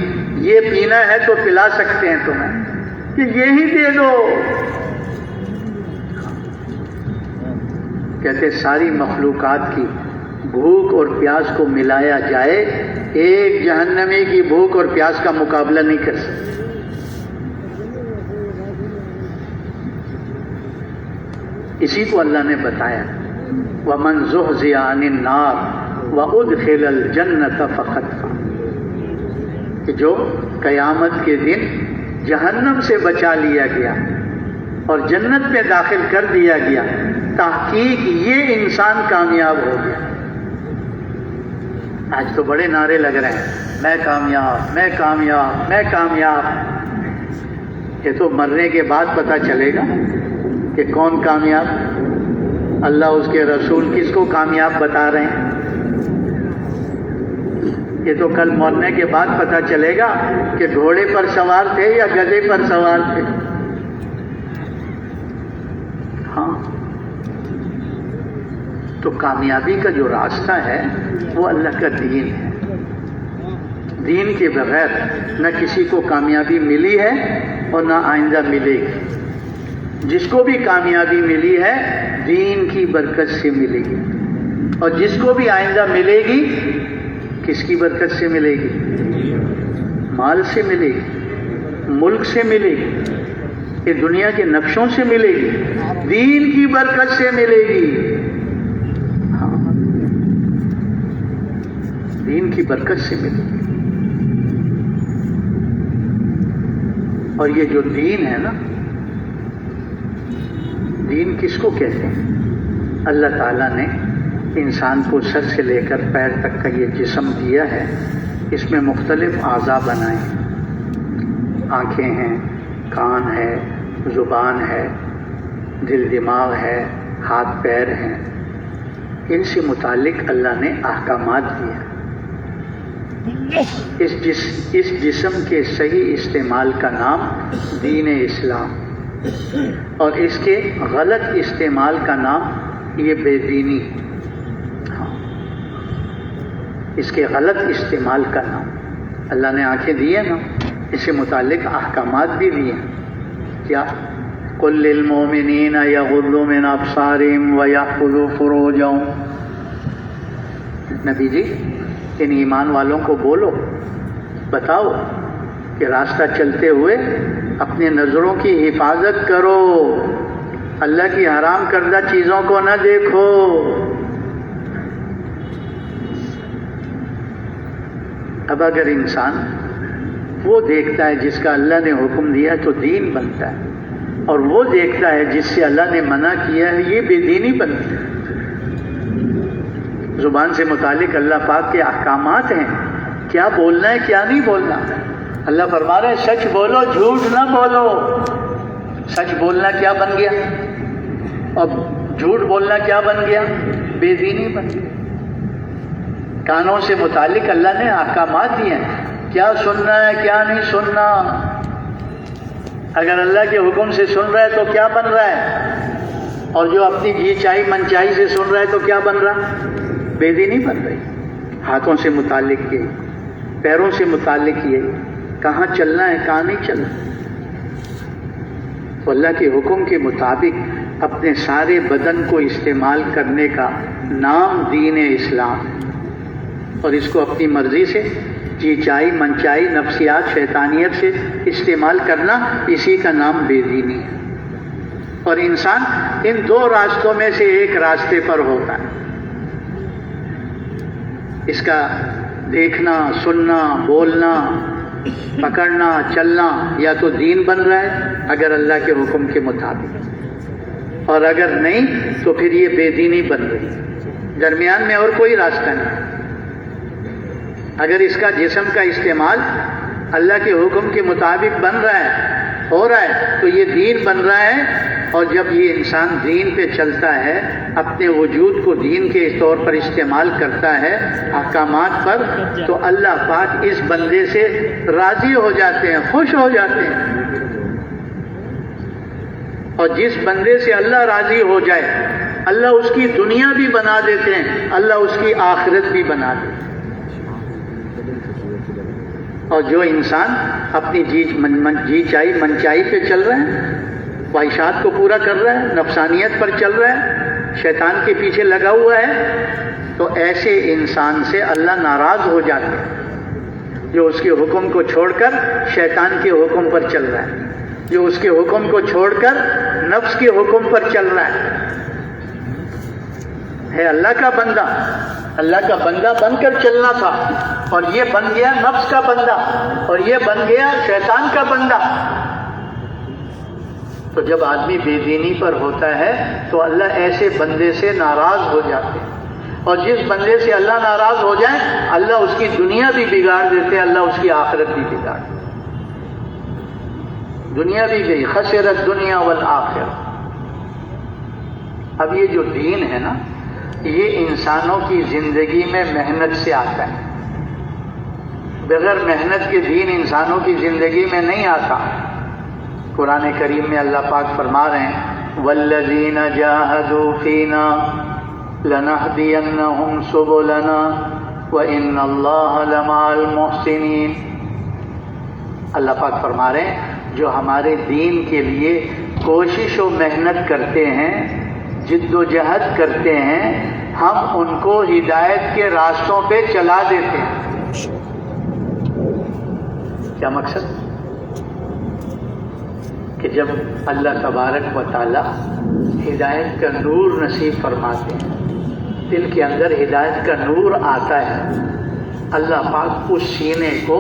یہ پینا ہے تو پلا سکتے ہیں تمہیں، کہ یہی دے دو۔ کہتے ساری مخلوقات کی بھوک اور پیاس کو ملایا جائے، ایک جہنمی کی بھوک اور پیاس کا مقابلہ نہیں کر سکتے۔ اسی کو اللہ نے بتایا وَمَنْ زُحْزِحَ عَنِ النَّارِ وَأُدْخِلَ الْجَنَّةَ فَقَدْ فَازَ، کہ جو قیامت کے دن جہنم سے بچا لیا گیا اور جنت میں داخل کر دیا گیا، تحقیق یہ انسان کامیاب ہو گیا۔ آج تو بڑے نعرے لگ رہے ہیں، میں کامیاب، میں کامیاب، میں کامیاب۔ یہ تو مرنے کے بعد پتہ چلے گا کہ کون کامیاب، اللہ اس کے رسول کس کو کامیاب بتا رہے ہیں۔ یہ تو کل مرنے کے بعد پتہ چلے گا کہ گھوڑے پر سوار تھے یا گدھے پر سوار تھے۔ ہاں، تو کامیابی کا جو راستہ ہے وہ اللہ کا دین ہے۔ دین کے بغیر نہ کسی کو کامیابی ملی ہے اور نہ آئندہ ملے گی۔ جس کو بھی کامیابی ملی ہے دین کی برکت سے ملے گی، اور جس کو بھی آئندہ ملے گی کس کی برکت سے ملے گی؟ مال سے ملے گی، ملک سے ملے گی، یہ دنیا کے نقشوں سے ملے گی، دین کی برکت سے ملے گی۔ ہاں، دین کی برکت سے ملے گی۔ اور یہ جو دین ہے نا، دین کس کو کہتے ہیں؟ اللہ تعالیٰ نے انسان کو سر سے لے کر پیر تک کا یہ جسم دیا ہے، اس میں مختلف اعضاء بنائے ہیں، آنکھیں ہیں، کان ہے، زبان ہے، دل دماغ ہے، ہاتھ پیر ہیں، ان سے متعلق اللہ نے احکامات دیے۔ اس جسم کے صحیح استعمال کا نام دین اسلام، اور اس کے غلط استعمال کا نام یہ بے دینی۔ اس کے غلط استعمال کا نام، اللہ نے آنکھیں دی ہیں نا، اس سے متعلق احکامات بھی دیے۔ کیا؟ قل للمؤمنین یغضوا من ابصارہم ویحفظوا فروجہم، نبی جی ان ایمان والوں کو بولو، بتاؤ کہ راستہ چلتے ہوئے اپنے نظروں کی حفاظت کرو، اللہ کی حرام کردہ چیزوں کو نہ دیکھو۔ اب اگر انسان وہ دیکھتا ہے جس کا اللہ نے حکم دیا تو دین بنتا ہے، اور وہ دیکھتا ہے جس سے اللہ نے منع کیا ہے یہ بے دینی بنتی ہے۔ زبان سے متعلق اللہ پاک کے احکامات ہیں، کیا بولنا ہے کیا نہیں بولنا۔ اللہ فرما رہے ہیں سچ بولو جھوٹ نہ بولو۔ سچ بولنا کیا بن گیا اور جھوٹ بولنا کیا بن گیا؟ بے دینی بن گیا۔ کانوں سے متعلق اللہ نے احکامات دیے ہیں، کیا سننا ہے کیا نہیں سننا۔ اگر اللہ کے حکم سے سن رہا ہے تو کیا بن رہا ہے، اور جو اپنی جی چاہی من چاہی سے سن رہا ہے تو کیا بن رہا؟ بے دینی بن رہی۔ ہاتھوں سے متعلق یہ، پیروں سے متعلق یہ، کہاں چلنا ہے کہاں نہیں چلنا۔ تو اللہ کے حکم کے مطابق اپنے سارے بدن کو استعمال کرنے کا نام دین اسلام، اور اس کو اپنی مرضی سے جی چاہی من چاہی نفسیات شیطانیت سے استعمال کرنا، اسی کا نام بے دینی ہے۔ اور انسان ان دو راستوں میں سے ایک راستے پر ہوتا ہے، اس کا دیکھنا سننا بولنا پکڑنا چلنا یا تو دین بن رہا ہے اگر اللہ کے حکم کے مطابق، اور اگر نہیں تو پھر یہ بے دینی بن رہی، درمیان میں اور کوئی راستہ نہیں۔ اگر اس کا جسم کا استعمال اللہ کے حکم کے مطابق بن رہا ہے ہو رہا ہے تو یہ دین بن رہا ہے، اور جب یہ انسان دین پہ چلتا ہے، اپنے وجود کو دین کے طور پر استعمال کرتا ہے احکامات پر، تو اللہ پاک اس بندے سے راضی ہو جاتے ہیں، خوش ہو جاتے ہیں۔ اور جس بندے سے اللہ راضی ہو جائے اللہ اس کی دنیا بھی بنا دیتے ہیں، اللہ اس کی آخرت بھی بنا دیتے ہیں۔ اور جو انسان اپنی جی چاہی من چاہی پہ چل رہے ہیں، خواہشات کو پورا کر رہا ہے، نفسانیت پر چل رہا ہے، شیطان کے پیچھے لگا ہوا ہے، تو ایسے انسان سے اللہ ناراض ہو جاتے ہیں، جو اس کے حکم کو چھوڑ کر شیطان کے حکم پر چل رہا ہے، جو اس کے حکم کو چھوڑ کر نفس کے حکم پر چل رہا ہے اللہ کا بندہ، اللہ کا بندہ بن کر چلنا تھا، اور یہ بن گیا نفس کا بندہ، اور یہ بن گیا شیطان کا بندہ۔ تو جب آدمی بے دینی پر ہوتا ہے تو اللہ ایسے بندے سے ناراض ہو جاتے ہیں، اور جس بندے سے اللہ ناراض ہو جائے اللہ اس کی دنیا بھی بگاڑ دیتے، اللہ اس کی آخرت بھی بگاڑ دیتے، دنیا بھی گئی، خسرت دنیا والآخرہ۔ اب یہ جو دین ہے نا، یہ انسانوں کی زندگی میں محنت سے آتا ہے، بغیر محنت کے دین انسانوں کی زندگی میں نہیں آتا۔ قرآن کریم میں اللہ پاک فرما رہے ہیں والذین جاہدوا فینا لنہدینہم سبلنا وان اللہ لمع المحسنین۔ اللہ پاک فرما رہے ہیں جو ہمارے دین کے لیے کوشش و محنت کرتے ہیں، جد و جہد کرتے ہیں، ہم ان کو ہدایت کے راستوں پہ چلا دیتے ہیں۔ کیا مقصد؟ کہ جب اللہ تبارک و تعالی ہدایت کا نور نصیب فرماتے ہیں، دل کے اندر ہدایت کا نور آتا ہے، اللہ پاک اس سینے کو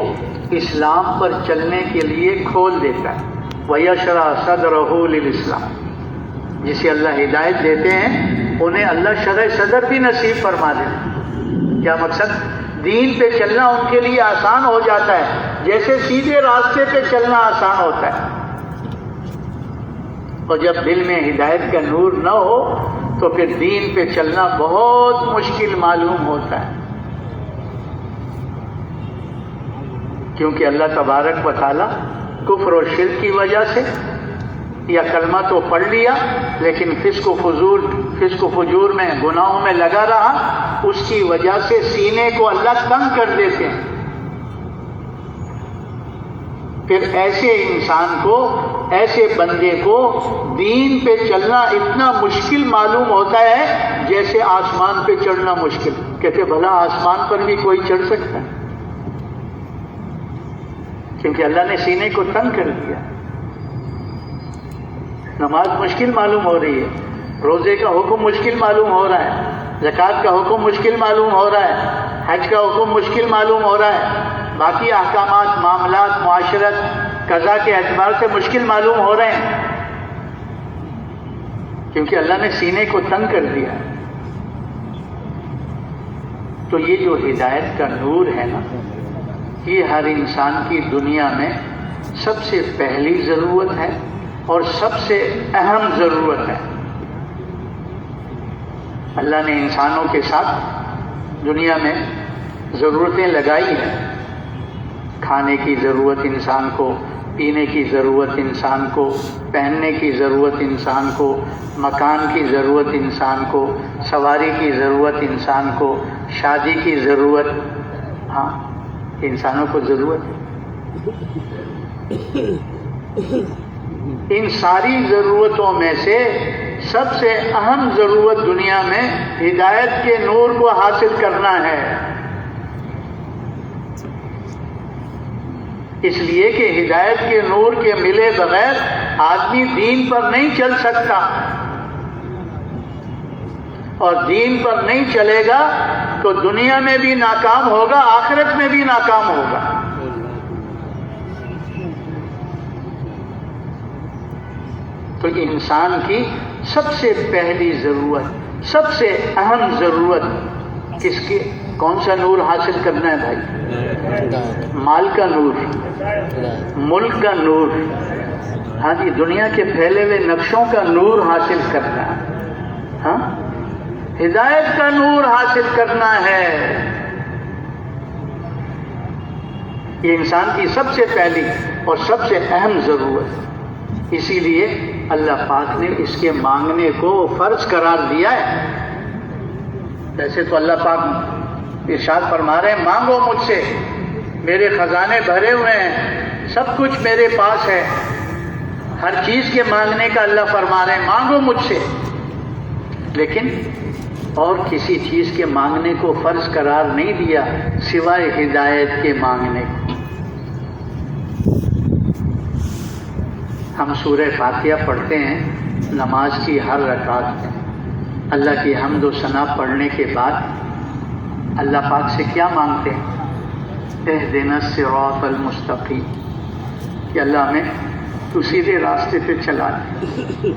اسلام پر چلنے کے لیے کھول دیتا ہے۔ وَيَشْرَحْ صَدْرَهُ لِلْإِسْلَامِ، جسے اللہ ہدایت دیتے ہیں انہیں اللہ شرح صدر بھی نصیب فرما دیتے ہیں۔ کیا مقصد؟ دین پہ چلنا ان کے لیے آسان ہو جاتا ہے، جیسے سیدھے راستے پہ چلنا آسان ہوتا ہے۔ اور جب دل میں ہدایت کا نور نہ ہو تو پھر دین پہ چلنا بہت مشکل معلوم ہوتا ہے، کیونکہ اللہ تبارک و تعالی کفر و شرک کی وجہ سے یا کلمہ تو پڑھ لیا لیکن فسق و فجور میں گناہوں میں لگا رہا، اس کی وجہ سے سینے کو اللہ تنگ کر دیتے ہیں۔ پھر ایسے انسان کو، ایسے بندے کو دین پہ چلنا اتنا مشکل معلوم ہوتا ہے جیسے آسمان پہ چڑھنا مشکل۔ کہتے بھلا آسمان پر بھی کوئی چڑھ سکتا ہے؟ کیونکہ اللہ نے سینے کو تنگ کر دیا۔ نماز مشکل معلوم ہو رہی ہے، روزے کا حکم مشکل معلوم ہو رہا ہے، زکوٰۃ کا حکم مشکل معلوم ہو رہا ہے، حج کا حکم مشکل معلوم ہو رہا ہے، باقی احکامات، معاملات، معاشرت، قضا کے اعتبار سے مشکل معلوم ہو رہے ہیں، کیونکہ اللہ نے سینے کو تنگ کر دیا۔ تو یہ جو ہدایت کا نور ہے نا، یہ ہر انسان کی دنیا میں سب سے پہلی ضرورت ہے اور سب سے اہم ضرورت ہے۔ اللہ نے انسانوں کے ساتھ دنیا میں ضرورتیں لگائی ہیں، کھانے کی ضرورت انسان کو، پینے کی ضرورت انسان کو، پہننے کی ضرورت انسان کو، مکان کی ضرورت انسان کو، سواری کی ضرورت انسان کو، شادی کی ضرورت، ہاں انسانوں کو ضرورت ہے۔ ان ساری ضرورتوں میں سے سب سے اہم ضرورت دنیا میں ہدایت کے نور کو حاصل کرنا ہے، اس لیے کہ ہدایت کے نور کے ملے بغیر آدمی دین پر نہیں چل سکتا، اور دین پر نہیں چلے گا تو دنیا میں بھی ناکام ہوگا، آخرت میں بھی ناکام ہوگا۔ تو انسان کی سب سے پہلی ضرورت، سب سے اہم ضرورت کس کی؟ کون سا نور حاصل کرنا ہے بھائی؟ مال کا نور، ملک کا نور، ہاں جی، دنیا کے پھیلے ہوئے نقشوں کا نور حاصل کرنا ہے، ہاں ہدایت کا نور حاصل کرنا ہے۔ یہ انسان کی سب سے پہلی اور سب سے اہم ضرورت، اسی لیے اللہ پاک نے اس کے مانگنے کو فرض قرار دیا ہے۔ ویسے تو اللہ پاک ارشاد فرما رہے ہیں مانگو مجھ سے، میرے خزانے بھرے ہوئے ہیں، سب کچھ میرے پاس ہے، ہر چیز کے مانگنے کا اللہ فرما رہے ہیں مانگو مجھ سے، لیکن اور کسی چیز کے مانگنے کو فرض قرار نہیں دیا سوائے ہدایت کے مانگنے کو۔ ہم سورہ فاتحہ پڑھتے ہیں نماز کی ہر رکعت میں، اللہ کی حمد و ثنا پڑھنے کے بعد اللہ پاک سے کیا مانگتے ہیں؟ اہدنا الصراط المستقیم، کہ اللہ ہمیں تو سیدھے راستے پہ چلا دے،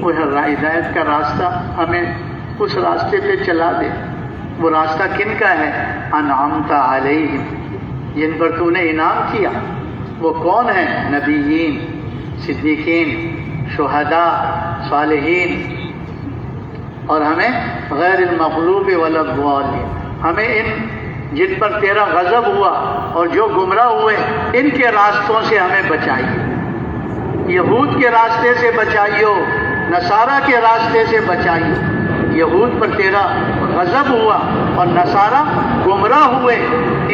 وہ ہدایت کا راستہ ہمیں اس راستے پہ چلا دے۔ وہ راستہ کن کا ہے؟ انعمت علیہم، جن پر تو نے انعام کیا۔ وہ کون ہیں؟ نبیین، صدیقین، شہداء، صالحین، اور ہمیں غیر المغلوب ولا الضالین، ہمیں ان جن پر تیرا غضب ہوا اور جو گمراہ ہوئے ان کے راستوں سے ہمیں بچائیے، یہود کے راستے سے بچائیو، نصارہ کے راستے سے چاہیے. یہود پر تیرا غضب ہوا اور نصارہ گمراہ ہوئے,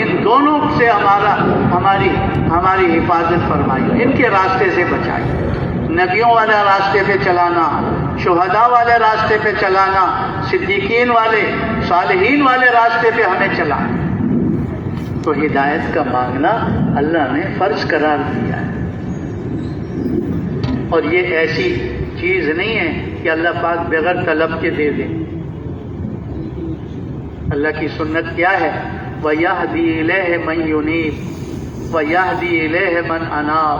ان دونوں سے ہماری حفاظت فرمائی, ان کے راستے سے بچائی. نبیوں والے راستے پہ چلانا, شہداء والے راستے پہ چلانا, صدیقین والے صالحین والے راستے پہ ہمیں چلانا. تو ہدایت کا مانگنا اللہ نے فرض قرار دیا ہے. اور یہ ایسی چیز نہیں ہے کہ اللہ پاک بغیر طلب کے دے دے. اللہ کی سنت کیا ہے؟ وَيَهْدِي إِلَيْهِ مَن يُنِيبُ وَيَهْدِي إِلَيْهِ مَنْ أَنَابَ.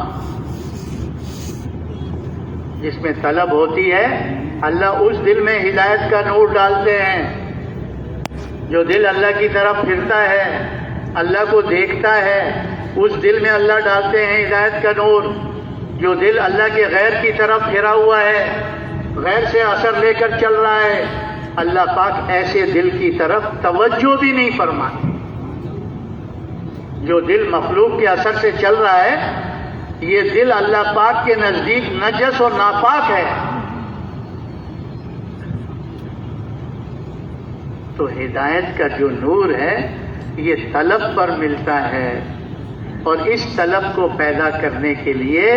جس میں طلب ہوتی ہے اللہ اس دل میں ہدایت کا نور ڈالتے ہیں. جو دل اللہ کی طرف پھرتا ہے, اللہ کو دیکھتا ہے, اس دل میں اللہ ڈالتے ہیں ہدایت کا نور. جو دل اللہ کے غیر کی طرف پھرا ہوا ہے، غیر سے اثر لے کر چل رہا ہے، اللہ پاک ایسے دل کی طرف توجہ بھی نہیں فرماتے۔ جو دل مخلوق کے اثر سے چل رہا ہے، یہ دل اللہ پاک کے نزدیک نجس اور ناپاک ہے۔ تو ہدایت کا جو نور ہے یہ طلب پر ملتا ہے، اور اس طلب کو پیدا کرنے کے لیے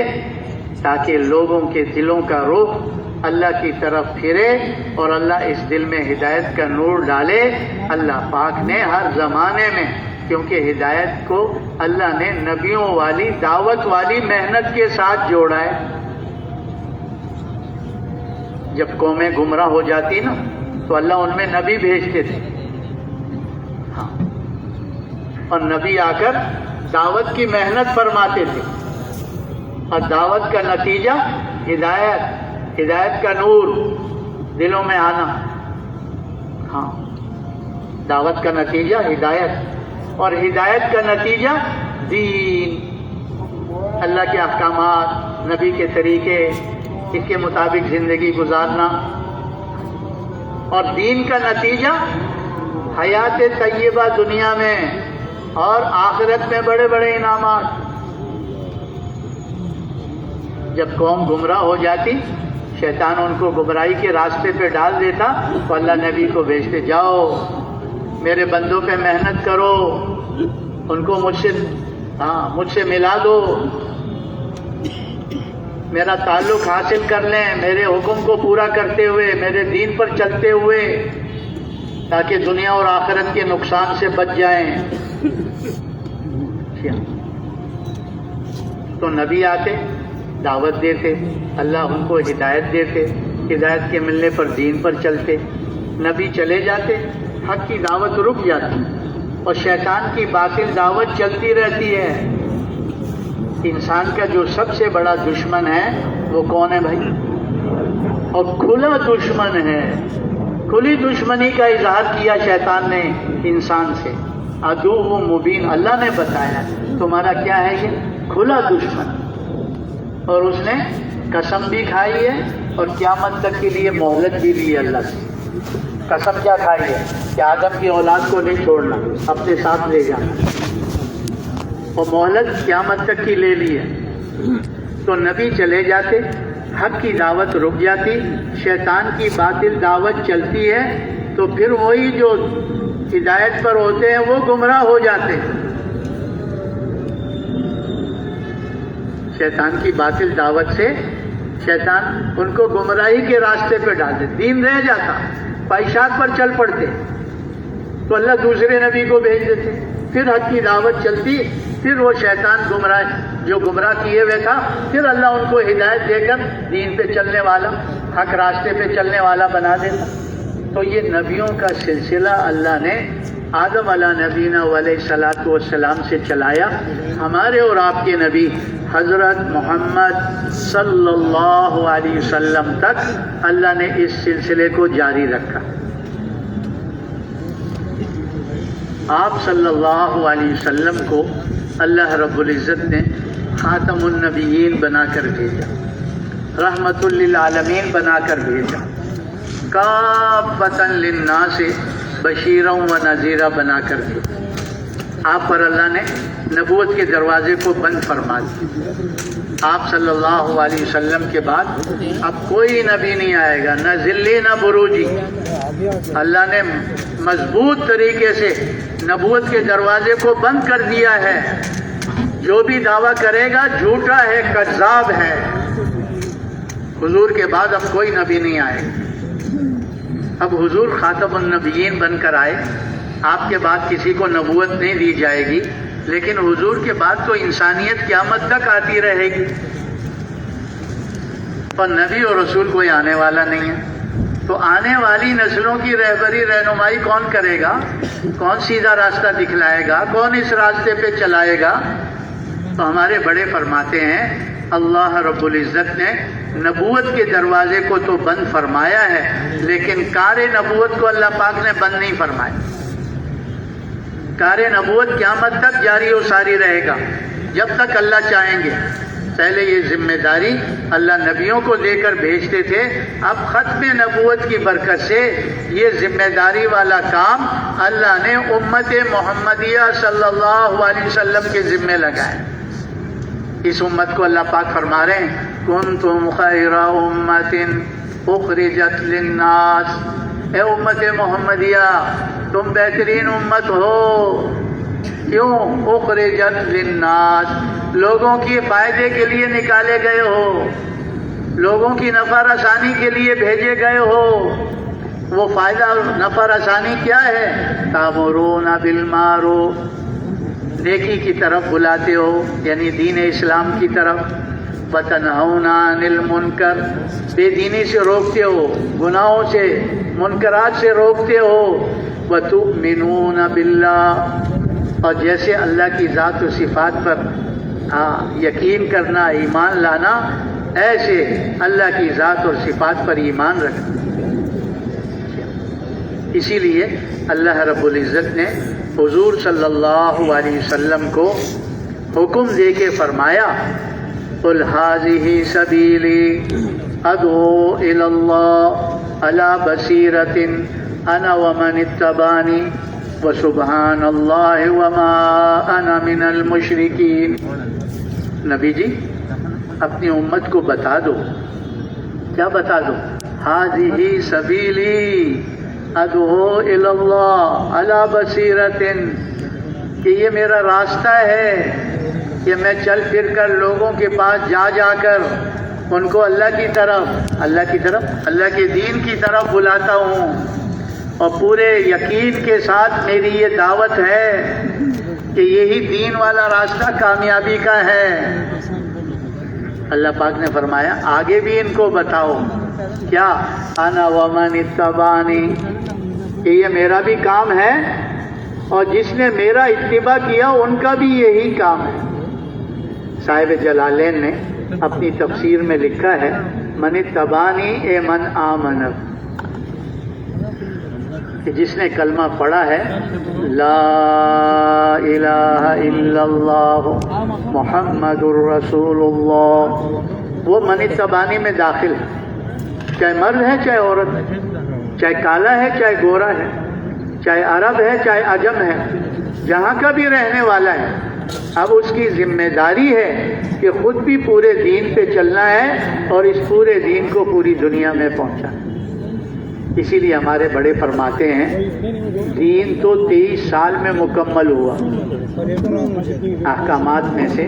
تاکہ لوگوں کے دلوں کا رخ اللہ کی طرف پھرے اور اللہ اس دل میں ہدایت کا نور ڈالے، اللہ پاک نے ہر زمانے میں، کیونکہ ہدایت کو اللہ نے نبیوں والی دعوت والی محنت کے ساتھ جوڑا ہے۔ جب قومیں گمراہ ہو جاتی نا تو اللہ ان میں نبی بھیجتے تھے، ہاں، اور نبی آ کر دعوت کی محنت فرماتے تھے، اور دعوت کا نتیجہ ہدایت کا نور دلوں میں آنا۔ ہاں، دعوت کا نتیجہ ہدایت، اور ہدایت کا نتیجہ دین، اللہ کے احکامات، نبی کے طریقے، اس کے مطابق زندگی گزارنا، اور دین کا نتیجہ حیات طیبہ دنیا میں اور آخرت میں بڑے بڑے انعامات۔ جب قوم گمراہ ہو جاتی، شیطان ان کو گمراہی کے راستے پہ ڈال دیتا، تو اللہ نبی کو بھیجتے، جاؤ میرے بندوں پہ محنت کرو، ان کو مجھ سے ملا دو، میرا تعلق حاصل کر لیں، میرے حکم کو پورا کرتے ہوئے، میرے دین پر چلتے ہوئے، تاکہ دنیا اور آخرت کے نقصان سے بچ جائیں۔ تو نبی آتے، دعوت دیتے، اللہ ان کو ہدایت دیتے، ہدایت کے ملنے پر دین پر چلتے۔ نبی چلے جاتے، حق کی دعوت رک جاتی، اور شیطان کی باطل دعوت چلتی رہتی ہے۔ انسان کا جو سب سے بڑا دشمن ہے وہ کون ہے بھائی؟ اور کھلا دشمن ہے، کھلی دشمنی کا اظہار کیا شیطان نے انسان سے، عدو مبین، اللہ نے بتایا تمہارا کیا ہے، یہ کھلا دشمن، اور اس نے قسم بھی کھائی ہے اور قیامت تک کے لیے مہلت بھی لی ہے اللہ سے۔ قسم کیا کھائی ہے کہ آدم کی اولاد کو نہیں چھوڑنا، اپنے ساتھ لے جانا، اور مہلت قیامت تک کی لے لی ہے۔ تو نبی چلے جاتے، حق کی دعوت رک جاتی، شیطان کی باطل دعوت چلتی ہے، تو پھر وہی جو ہدایت پر ہوتے ہیں وہ گمراہ ہو جاتے ہیں۔ شیطان کی باطل دعوت سے شیطان ان کو گمراہی کے راستے پہ ڈالتے، دین رہ جاتا، خواہشات پر چل پڑتے، تو اللہ دوسرے نبی کو بھیج دیتے، پھر حق کی دعوت چلتی، پھر وہ شیطان جو گمراہ کیے ہوئے تھا، پھر اللہ ان کو ہدایت دے کر دین پہ چلنے والا، حق راستے پہ چلنے والا بنا دیتا۔ تو یہ نبیوں کا سلسلہ اللہ نے آدم علیہ نبینا علیہ الصلوۃ والسلام سے چلایا۔ ہمارے اور آپ کے نبی حضرت محمد صلی اللہ علیہ وسلم تک اللہ نے اس سلسلے کو جاری رکھا۔ آپ صلی اللہ علیہ وسلم کو اللہ رب العزت نے خاتم النبیین بنا کر بھیجا، رحمت للعالمین بنا کر بھیجا، کافۃ للناس بشیرا و نذیرا بنا کر بھیجا۔ آپ پر اللہ نے نبوت کے دروازے کو بند فرما دیا۔ آپ صلی اللہ علیہ وسلم کے بعد اب کوئی نبی نہیں آئے گا، نہ ذلی نہ بروجی۔ اللہ نے مضبوط طریقے سے نبوت کے دروازے کو بند کر دیا ہے۔ جو بھی دعویٰ کرے گا جھوٹا ہے، کذاب ہے۔ حضور کے بعد اب کوئی نبی نہیں آئے، اب حضور خاتم النبیین بن کر آئے۔ آپ کے بعد کسی کو نبوت نہیں دی جائے گی، لیکن حضور کے بعد تو انسانیت قیامت تک آتی رہے گی، اور نبی اور رسول کوئی آنے والا نہیں ہے۔ تو آنے والی نسلوں کی رہبری رہنمائی کون کرے گا؟ کون سیدھا راستہ دکھلائے گا؟ کون اس راستے پہ چلائے گا؟ تو ہمارے بڑے فرماتے ہیں اللہ رب العزت نے نبوت کے دروازے کو تو بند فرمایا ہے، لیکن کار نبوت کو اللہ پاک نے بند نہیں فرمایا۔ کار نبوت قیامت تک جاری و ساری رہے گا، جب تک اللہ چاہیں گے۔ پہلے یہ ذمہ داری اللہ نبیوں کو دے کر بھیجتے تھے، اب ختم نبوت کی برکت سے یہ ذمہ داری والا کام اللہ نے امت محمدیہ صلی اللہ علیہ وسلم کے ذمہ لگائے۔ اس امت کو اللہ پاک فرما رہے ہیں کنتم خیر امت اخرجت للناس، اے امت محمدیہ تم بہترین امت ہو۔ کیوں؟ اخرجت للناس، لوگوں کے فائدے کے لیے نکالے گئے ہو، لوگوں کی نفع رسانی کے لیے بھیجے گئے ہو۔ وہ فائدہ نفع رسانی کیا ہے؟ تامرون بالمعروف، نیکی کی طرف بلاتے ہو، یعنی دین اسلام کی طرف۔ وتنہون عن المنکر، بے دینی سے روکتے ہو، گناہوں سے منکرات سے روکتے ہو۔ وتؤمنون باللہ، اور جیسے اللہ کی ذات و صفات پر یقین کرنا، ایمان لانا، ایسے اللہ کی ذات اور صفات پر ایمان رکھنا۔ اسی لیے اللہ رب العزت نے حضور صلی اللہ علیہ وسلم کو حکم دے کے فرمایا قل ھذہ سبیلی ادعو الی اللہ علی بصیرۃ انا ومن اتبعنی وسبحان اللہ وما انا من المشرکین۔ نبی جی اپنی امت کو بتا دو، کیا بتا دو؟ ھذہ سبیلی ادعو الی اللہ علی بصیرۃ، کہ یہ میرا راستہ ہے کہ میں چل پھر کر لوگوں کے پاس جا جا کر ان کو اللہ کی طرف اللہ کے دین کی طرف بلاتا ہوں، اور پورے یقین کے ساتھ میری یہ دعوت ہے کہ یہی دین والا راستہ کامیابی کا ہے۔ اللہ پاک نے فرمایا آگے بھی ان کو بتاؤ، کیا؟ انا ومن اتبعنی، کہ یہ میرا بھی کام ہے اور جس نے میرا اتباع کیا ان کا بھی یہی کام ہے۔ صاحب جلالین نے اپنی تفسیر میں لکھا ہے من اتبعنی اے من آمن، کہ جس نے کلمہ پڑھا ہے لا الہ الا اللہ محمد الرسول اللہ، وہ من اتبعنی میں داخل ہے، چاہے مرد ہے چاہے عورت ہے، چاہے کالا ہے چاہے گورا ہے، چاہے عرب ہے چاہے عجم ہے، جہاں کا بھی رہنے والا ہے۔ اب اس کی ذمہ داری ہے کہ خود بھی پورے دین پہ چلنا ہے اور اس پورے دین کو پوری دنیا میں پہنچانا۔ اسی لیے ہمارے بڑے فرماتے ہیں دین تو 23 سال میں مکمل ہوا۔ احکامات میں سے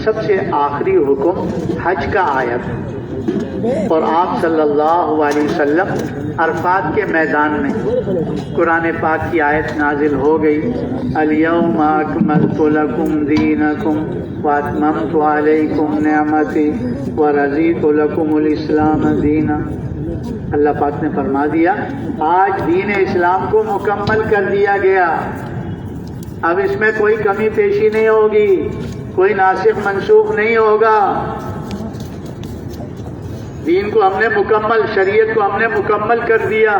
سب سے آخری حکم حج کا آیا تھا، اور آپ صلی اللہ علیہ وسلم عرفات کے میدان میں قرآن پاک کی آیت نازل ہو گئی الیوم اکملت لکم دینکم واتممت علیکم نعمتی ورضیت لکم الاسلام دینا۔ اللہ پاک نے فرما دیا آج دین اسلام کو مکمل کر دیا گیا، اب اس میں کوئی کمی پیشی نہیں ہوگی، کوئی ناسخ منسوخ نہیں ہوگا۔ دین کو ہم نے مکمل، شریعت کو ہم نے مکمل کر دیا۔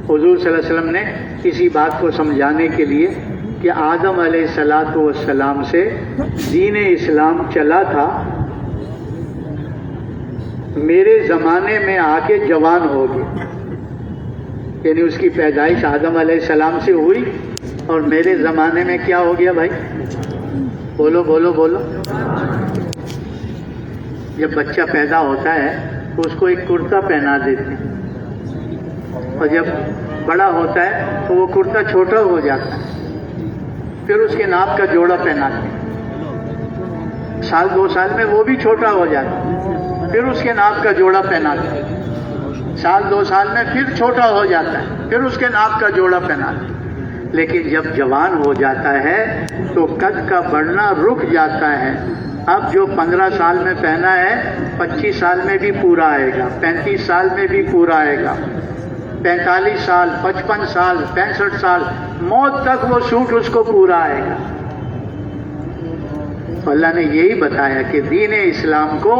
حضور صلی اللہ علیہ وسلم نے اسی بات کو سمجھانے کے لیے کہ آدم علیہ الصلاۃ والسلام سے دین اسلام چلا تھا، میرے زمانے میں آ کے جوان ہو گیا، یعنی اس کی پیدائش آدم علیہ السلام سے ہوئی اور میرے زمانے میں کیا ہو گیا بھائی؟ بولو بولو بولو۔ جب بچہ پیدا ہوتا ہے تو اس کو ایک کرتا پہنا دیتے ہیں، اور جب بڑا ہوتا ہے تو وہ کرتا چھوٹا ہو جاتا ہے، پھر اس کے ناپ کا جوڑا پہناتے ہیں، سال 2 سال میں وہ بھی چھوٹا ہو جاتا ہے، پھر اس کے ناپ کا جوڑا پہناتے ہیں، سال 2 سال میں پھر چھوٹا ہو جاتا ہے، پھر اس کے ناپ کا جوڑا پہناتے ہیں۔ لیکن جب جوان ہو جاتا ہے تو قد کا بڑھنا رک جاتا ہے۔ اب جو 15 سال میں پہنا ہے 25 سال میں بھی پورا آئے گا، 35 سال میں بھی پورا آئے گا، 45 سال، 55 سال، 65 سال، موت تک وہ سوٹ اس کو پورا آئے گا۔ اللہ نے یہی بتایا کہ دین اسلام کو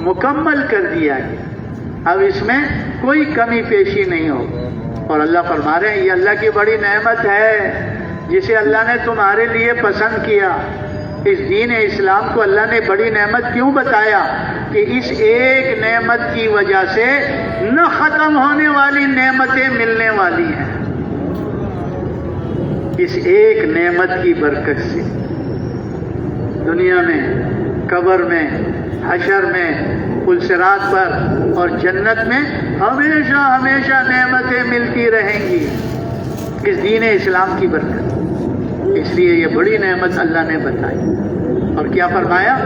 مکمل کر دیا گیا، اب اس میں کوئی کمی پیشی نہیں ہو۔ اور اللہ فرما رہے ہیں یہ اللہ کی بڑی نعمت ہے جسے اللہ نے تمہارے لیے پسند کیا، اس دین اسلام کو اللہ نے بڑی نعمت کیوں بتایا؟ کہ اس ایک نعمت کی وجہ سے نہ ختم ہونے والی نعمتیں ملنے والی ہیں۔ اس ایک نعمت کی برکت سے دنیا میں، قبر میں، حشر میں، پل صراط پر اور جنت میں ہمیشہ ہمیشہ نعمتیں ملتی رہیں گی، اس دین اسلام کی برکت۔ اس لیے یہ بڑی نعمت اللہ نے بتائی، اور کیا فرمایا؟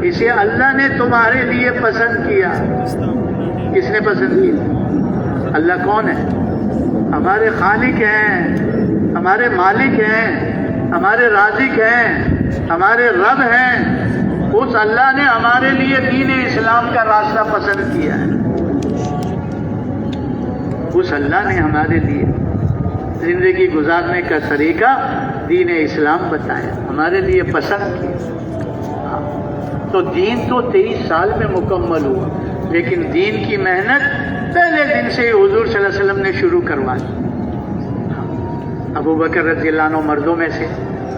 اسے اللہ نے تمہارے لیے پسند کیا۔ کس نے پسند کیا؟ اللہ کون ہے؟ ہمارے خالق ہیں، ہمارے مالک ہیں، ہمارے رازق ہیں، ہمارے رب ہیں۔ اس اللہ نے ہمارے لیے دین اسلام کا راستہ پسند کیا ہے۔ اس اللہ نے ہمارے لیے زندگی گزارنے کا طریقہ دین اسلام بتایا، ہمارے لیے پسند کیا۔ تو دین تو 23 سال میں مکمل ہوا، لیکن دین کی محنت پہلے دن سے حضور صلی اللہ علیہ وسلم نے شروع کروائی۔ ابو بکر رضی اللہ عنہ مردوں میں سے،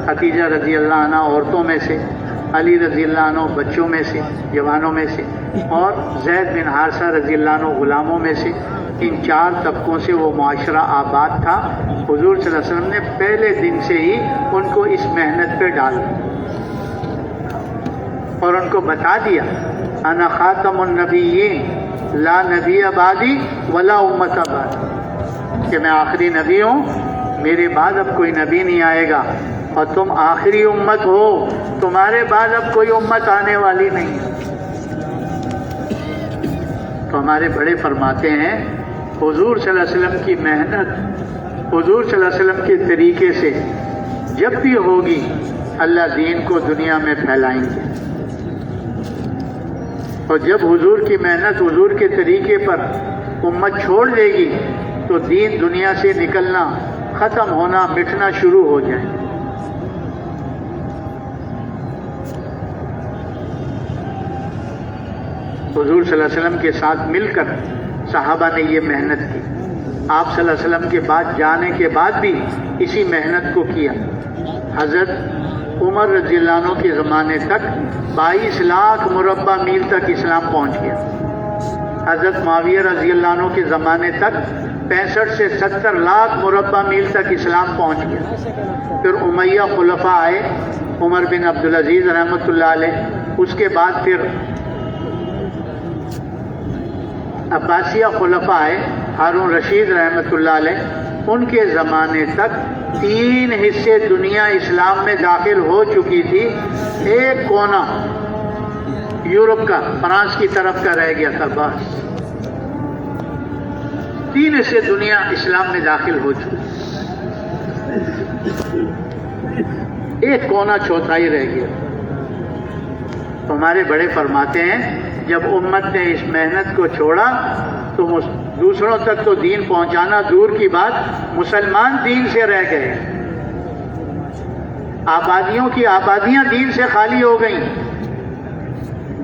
خدیجہ رضی اللہ عنہ عورتوں میں سے، علی رضی اللہ عنہ بچوں میں سے، جوانوں میں سے، اور زید بن حارثہ رضی اللہ عنہ غلاموں میں سے، ان 4 طبقوں سے وہ معاشرہ آباد تھا۔ حضور صلی اللہ علیہ وسلم نے پہلے دن سے ہی ان کو اس محنت پہ ڈال دیا اور ان کو بتا دیا، انا خاتم النبیین لا نبی بعدی ولا امت بعدی، کہ میں آخری نبی ہوں، میرے بعد اب کوئی نبی نہیں آئے گا، اور تم آخری امت ہو، تمہارے بعد اب کوئی امت آنے والی نہیں ہے۔ تو ہمارے بڑے فرماتے ہیں، حضور صلی اللہ علیہ وسلم کی محنت، حضور صلی اللہ علیہ وسلم کے طریقے سے جب بھی ہوگی، اللہ دین کو دنیا میں پھیلائیں گے۔ اور جب حضور کی محنت، حضور کے طریقے پر امت چھوڑ دے گی، تو دین دنیا سے نکلنا، ختم ہونا، مٹنا شروع ہو جائے۔ حضور صلی اللہ علیہ وسلم کے ساتھ مل کر صحابہ نے یہ محنت کی۔ آپ صلی اللہ علیہ وسلم کے بعد جانے کے بعد بھی اسی محنت کو کیا۔ حضرت عمر رضی اللہ عنہ کے زمانے تک 22 لاکھ مربع میل تک اسلام پہنچ گیا۔ حضرت معاویہ رضی اللہ عنہ کے زمانے تک 65 سے 70 لاکھ مربع میل تک اسلام پہنچ گیا۔ پھر امیہ خلفاء آئے، عمر بن عبدالعزیز رحمۃ اللہ علیہ، اس کے بعد پھر عباسیہ خلفاء آئے، ہارون رشید رحمۃ اللہ علیہ، ان کے زمانے تک 3 حصے دنیا اسلام میں داخل ہو چکی تھی، ایک کونا یورپ کا، فرانس کی طرف کا رہ گیا تھا بس۔ 3 حصے دنیا اسلام میں داخل ہو چکی، ایک کونا چوتھائی رہ گیا۔ تو ہمارے بڑے فرماتے ہیں، جب امت نے اس محنت کو چھوڑا تو دوسروں تک تو دین پہنچانا دور کی بات، مسلمان دین سے رہ گئے، آبادیوں کی آبادیاں دین سے خالی ہو گئیں۔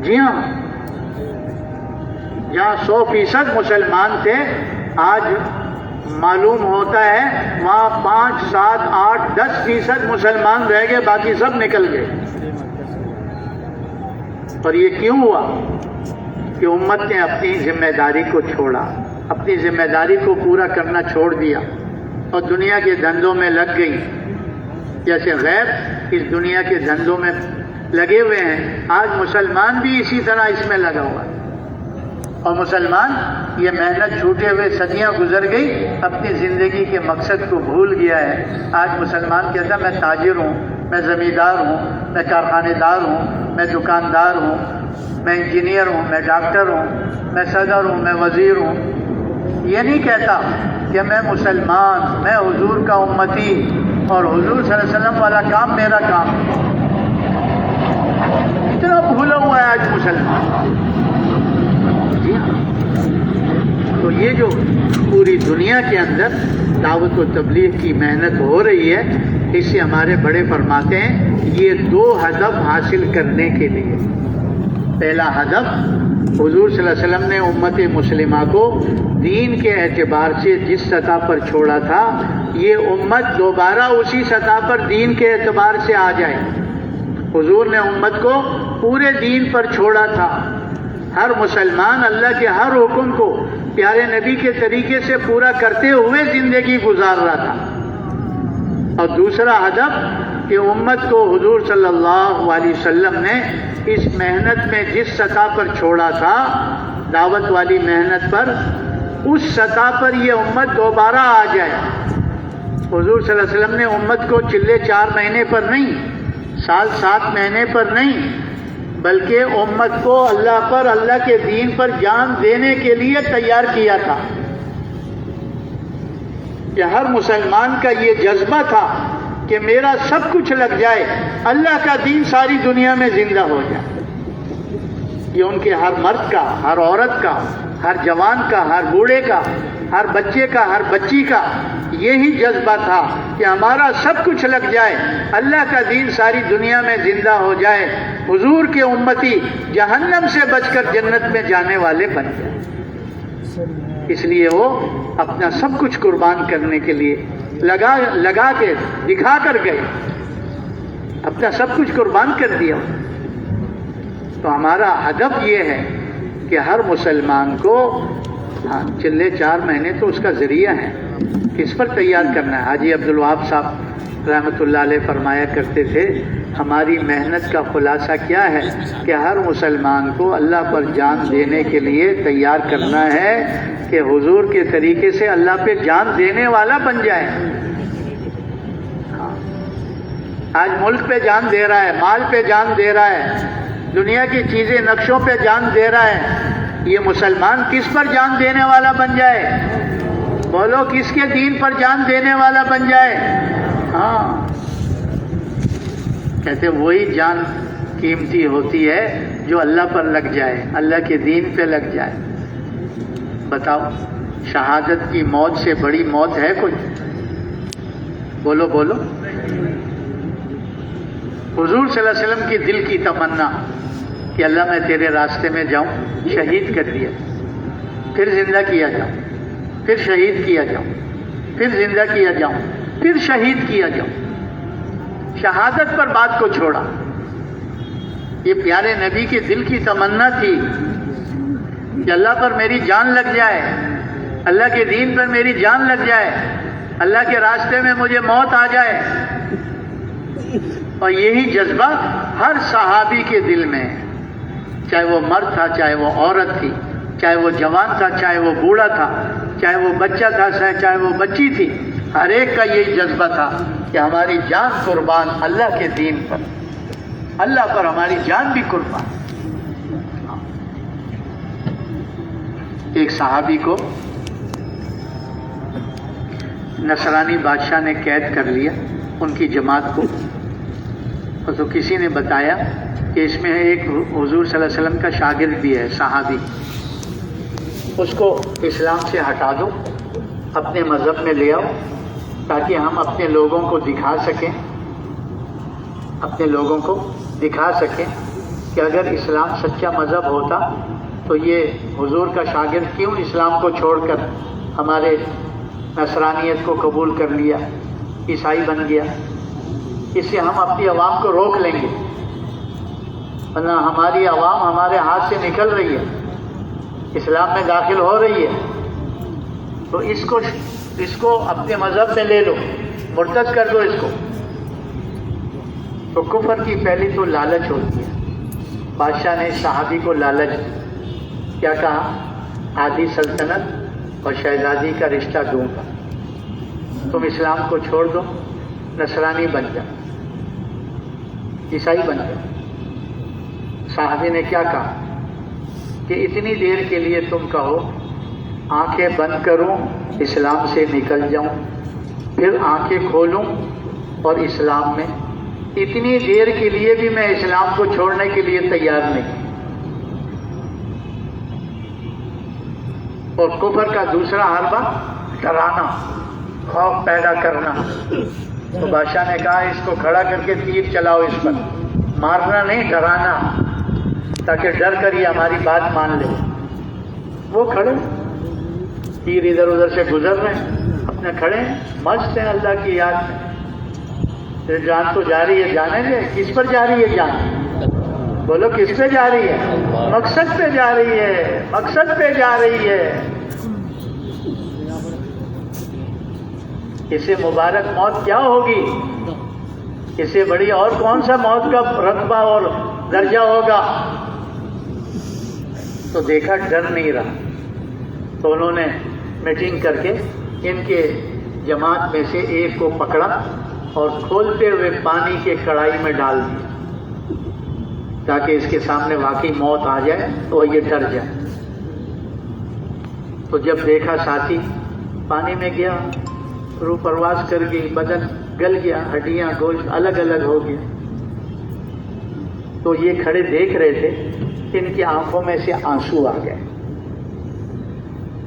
جی ہاں، جہاں 100% مسلمان تھے، آج معلوم ہوتا ہے وہاں 5, 7, 8, 10% مسلمان رہ گئے، باقی سب نکل گئے۔ اور یہ کیوں ہوا؟ کہ امت نے اپنی ذمہ داری کو چھوڑا، اپنی ذمہ داری کو پورا کرنا چھوڑ دیا اور دنیا کے دھندوں میں لگ گئی۔ جیسے غیر اس دنیا کے دھندوں میں لگے ہوئے ہیں، آج مسلمان بھی اسی طرح اس میں لگا ہوا ہے، اور مسلمان یہ محنت چھوٹے ہوئے صدیاں گزر گئی، اپنی زندگی کے مقصد کو بھول گیا ہے۔ آج مسلمان کہتا ہے میں تاجر ہوں، میں زمیندار ہوں، میں کارخانے دار ہوں، میں دکاندار ہوں، میں انجینئر ہوں، میں ڈاکٹر ہوں، میں صدر ہوں، میں وزیر ہوں۔ یہ نہیں کہتا کہ میں مسلمان، میں حضور کا امتی، اور حضور صلی اللہ علیہ وسلم والا کام میرا کام۔ اتنا بھولا ہوا ہے آج مسلمان۔ جی تو یہ جو پوری دنیا کے اندر دعوت و تبلیغ کی محنت ہو رہی ہے، اس سے ہمارے بڑے فرماتے ہیں یہ 2 ہدف حاصل کرنے کے لیے۔ پہلا ہدف، حضور صلی اللہ علیہ وسلم نے امت مسلمہ کو دین کے اعتبار سے جس سطح پر چھوڑا تھا، یہ امت دوبارہ اسی سطح پر دین کے اعتبار سے آ جائے۔ حضور نے امت کو پورے دین پر چھوڑا تھا. ہر مسلمان اللہ کے ہر حکم کو پیارے نبی کے طریقے سے پورا کرتے ہوئے زندگی گزار رہا تھا. اور دوسرا ہدف کہ امت کو حضور صلی اللہ علیہ وسلم نے اس محنت میں جس سطح پر چھوڑا تھا، دعوت والی محنت پر، اس سطح پر یہ امت دوبارہ آ جائے. حضور صلی اللہ علیہ وسلم نے امت کو چلے 4 مہینے پر نہیں، سال 7 مہینے پر نہیں، بلکہ امت کو اللہ پر، اللہ کے دین پر جان دینے کے لیے تیار کیا تھا. کہ ہر مسلمان کا یہ جذبہ تھا کہ میرا سب کچھ لگ جائے، اللہ کا دین ساری دنیا میں زندہ ہو جائے. یہ ان کے ہر مرد کا، ہر عورت کا، ہر جوان کا، ہر بوڑھے کا، ہر بچے کا، ہر بچی کا یہی جذبہ تھا کہ ہمارا سب کچھ لگ جائے، اللہ کا دین ساری دنیا میں زندہ ہو جائے، حضور کے امتی جہنم سے بچ کر جنت میں جانے والے بن جائیں. اس لیے وہ اپنا سب کچھ قربان کرنے کے لیے لگا کے دکھا کر گئے، اپنا سب کچھ قربان کر دیا. تو ہمارا ہدف یہ ہے کہ ہر مسلمان کو چلے 4 مہینے تو اس کا ذریعہ ہے، کس پر تیار کرنا ہے. حاجی عبدالوہاب صاحب رحمۃ اللہ علیہ فرمایا کرتے تھے، ہماری محنت کا خلاصہ کیا ہے کہ ہر مسلمان کو اللہ پر جان دینے کے لیے تیار کرنا ہے کہ حضور کے طریقے سے اللہ پہ جان دینے والا بن جائے. آج ملک پہ جان دے رہا ہے، مال پہ جان دے رہا ہے، دنیا کی چیزیں نقشوں پہ جان دے رہا ہے. یہ مسلمان کس پر جان دینے والا بن جائے؟ بولو، کس کے دین پر جان دینے والا بن جائے؟ ہاں، کہتے وہی جان قیمتی ہوتی ہے جو اللہ پر لگ جائے، اللہ کے دین پہ لگ جائے. بتاؤ، شہادت کی موت سے بڑی موت ہے کوئی؟ بولو بولو. حضور صلی اللہ علیہ وسلم کی دل کی تمنا کہ اللہ میں تیرے راستے میں جاؤں، شہید کر دیا، پھر زندہ کیا جاؤں، پھر شہید کیا جاؤں، پھر زندہ کیا جاؤں، پھر شہید کیا جاؤں. شہادت پر بات کو چھوڑا. یہ پیارے نبی کے دل کی تمنا تھی کہ اللہ پر میری جان لگ جائے، اللہ کے دین پر میری جان لگ جائے، اللہ کے راستے میں مجھے موت آ جائے. اور یہی جذبہ ہر صحابی کے دل میں ہے، چاہے وہ مرد تھا، چاہے وہ عورت تھی، چاہے وہ جوان تھا، چاہے وہ بوڑھا تھا، چاہے وہ بچہ تھا، چاہے وہ بچی تھی. ہر ایک کا یہی جذبہ تھا کہ ہماری جان قربان اللہ کے دین پر، اللہ پر ہماری جان بھی قربان. ایک صحابی کو نصرانی بادشاہ نے قید کر لیا، ان کی جماعت کو. تو کسی نے بتایا کہ اس میں ایک حضور صلی اللہ علیہ وسلم کا شاگرد بھی ہے، صحابی، اس کو اسلام سے ہٹا دو، اپنے مذہب میں لے آؤ، تاکہ ہم اپنے لوگوں کو دکھا سکیں، اپنے لوگوں کو دکھا سکیں کہ اگر اسلام سچا مذہب ہوتا تو یہ حضور کا شاگرد کیوں اسلام کو چھوڑ کر ہمارے نصرانیت کو قبول کر لیا، عیسائی بن گیا. اس سے ہم اپنی عوام کو روک لیں گے، ورنہ ہماری عوام ہمارے ہاتھ سے نکل رہی ہے، اسلام میں داخل ہو رہی ہے. تو اس کو اپنے مذہب میں لے لو، مرتد کر دو اس کو. تو کفر کی پہلی تو لالچ ہوتی ہے. بادشاہ نے صحابی کو لالچ کیا کہا؟ آدھی سلطنت اور شہزادی کا رشتہ دوں گا، تم اسلام کو چھوڑ دو، نصرانی بن جا، عیسائی بن جا. صحابی نے کیا کہا کہ اتنی دیر کے لیے تم کہو آنکھیں بند کروں، اسلام سے نکل جاؤں، پھر آنکھیں کھولوں اور اسلام میں. اتنی دیر کے لیے بھی میں اسلام کو چھوڑنے کے لیے تیار نہیں. اور کفر کا دوسرا حربہ ڈرانا، خوف پیدا کرنا. تو بادشاہ نے کہا اس کو کھڑا کر کے تیر چلاؤ، اس پر مارنا نہیں، ڈرانا، تاکہ ڈر کر یہ ہماری بات مان لے. وہ کھڑے، تیر ادھر ادھر سے گزر رہے ہیں، اپنے کھڑے ہیں، مست ہیں اللہ کی یاد میں. یہ جان تو جا رہی ہے، جانیں گے کس پر جا رہی ہے جان؟ بولو کس پہ جا رہی ہے؟ مقصد پہ جا رہی ہے، مقصد پہ جا رہی ہے۔ اس سے مبارک موت کیا ہوگی؟ اس سے بڑی اور کون سا موت کا رتبہ اور درجہ ہوگا؟ تو دیکھا ڈر نہیں رہا، تو انہوں نے میٹنگ کر کے ان کے جماعت میں سے ایک کو پکڑا اور کھولتے ہوئے پانی کے کڑائی میں ڈال دیا تاکہ اس کے سامنے واقعی موت آ جائے تو یہ ڈر جائے۔ تو جب دیکھا ساتھی پانی میں گیا، روح پرواز کر گئی، بدن گل گیا، ہڈیاں گوشت الگ الگ ہو گیا، تو یہ کھڑے دیکھ رہے تھے، ان کی آنکھوں میں سے آنسو آ گئے۔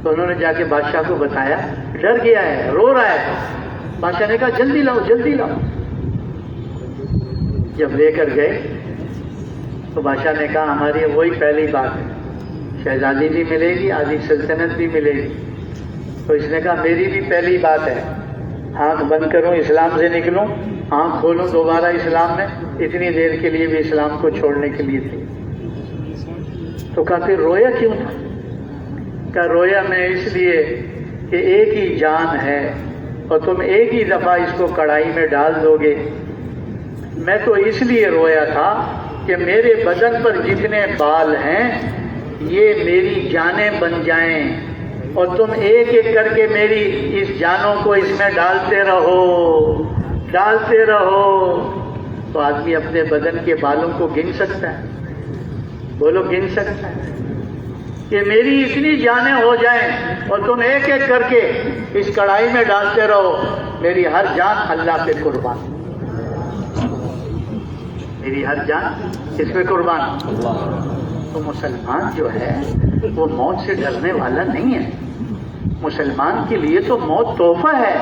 تو انہوں نے جا کے بادشاہ کو بتایا، ڈر گیا ہے، رو رہا ہے۔ بادشاہ نے کہا جلدی لاؤ جلدی لاؤ۔ جب لے کر گئے تو بادشاہ نے کہا ہماری وہی پہلی بات ہے، شہزادی بھی ملے گی، آدھی سلطنت بھی ملے گی۔ تو اس نے کہا میری بھی پہلی بات ہے، آنکھ بند کروں اسلام سے نکلوں، آنکھ کھولوں دوبارہ اسلام میں، اتنی دیر کے لیے بھی اسلام کو چھوڑنے کے لیے تھی۔ تو کہا پھر رویا کیوں تھا؟ کہا رویا میں اس لیے کہ ایک ہی جان ہے اور تم ایک ہی دفعہ اس کو کڑائی میں ڈال دو گے۔ میں تو اس لیے رویا تھا کہ میرے بدن پر جتنے بال ہیں یہ میری جانیں بن جائیں اور تم ایک ایک کر کے میری اس جانوں کو اس میں ڈالتے رہو ڈالتے رہو۔ تو آدمی اپنے بدن کے بالوں کو گن سکتا ہے؟ بولو گن سکتا ہے کہ میری اتنی جانیں ہو جائیں اور تم ایک ایک کر کے اس کڑائی میں ڈالتے رہو، میری ہر جان اللہ پہ قربان، میری ہر جان کس پہ قربان؟ تو مسلمان جو ہے وہ موت سے ڈرنے والا نہیں ہے۔ مسلمان کے لیے تو موت تحفہ ہے۔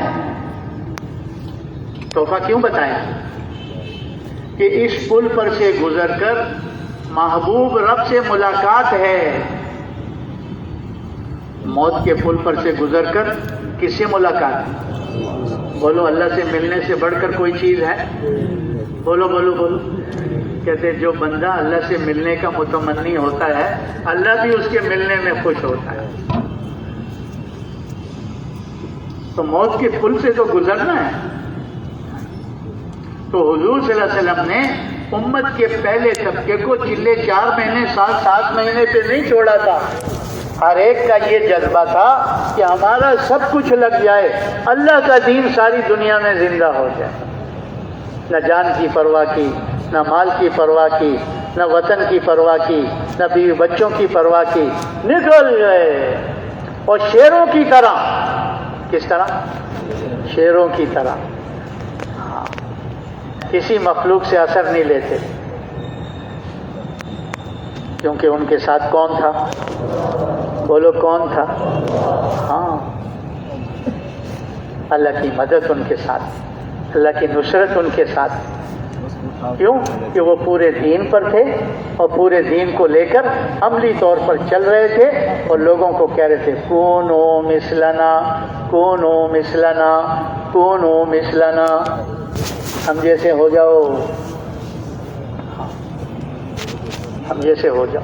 تحفہ کیوں بتایا؟ کہ اس پل پر سے گزر کر محبوب رب سے ملاقات ہے۔ موت کے پل پر سے گزر کر کس سے ملاقات؟ بولو اللہ سے ملنے سے بڑھ کر کوئی چیز ہے؟ بولو بولو بولو۔ کہتے جو بندہ اللہ سے ملنے کا متمنی ہوتا ہے اللہ بھی اس کے ملنے میں خوش ہوتا ہے۔ تو موت کے پل سے تو گزرنا ہے۔ تو حضور صلی اللہ علیہ وسلم نے امت کے پہلے طبقے کو چلے 4 مہینے 7 مہینے پہ نہیں چھوڑا تھا۔ ہر ایک کا یہ جذبہ تھا کہ ہمارا سب کچھ لگ جائے، اللہ کا دین ساری دنیا میں زندہ ہو جائے۔ نہ جان کی پرواہ کی، نہ مال کی پرواہ کی، نہ وطن کی پرواہ کی، نہ بیوی بچوں کی پرواہ کی، نکل گئے اور شیروں کی طرح۔ کس طرح؟ شیروں کی طرح، کسی مخلوق سے اثر نہیں لیتے، کیونکہ ان کے ساتھ کون تھا؟ بولو کون تھا؟ ہاں، اللہ کی مدد ان کے ساتھ، اللہ کی نصرت ان کے ساتھ۔ کیوں؟ کہ وہ پورے دین پر تھے اور پورے دین کو لے کر عملی طور پر چل رہے تھے اور لوگوں کو کہہ رہے تھے کونو مثلنا کونو مثلنا کونو مثلنا، ہم جیسے ہو جاؤ، ہم جیسے ہو جاؤ۔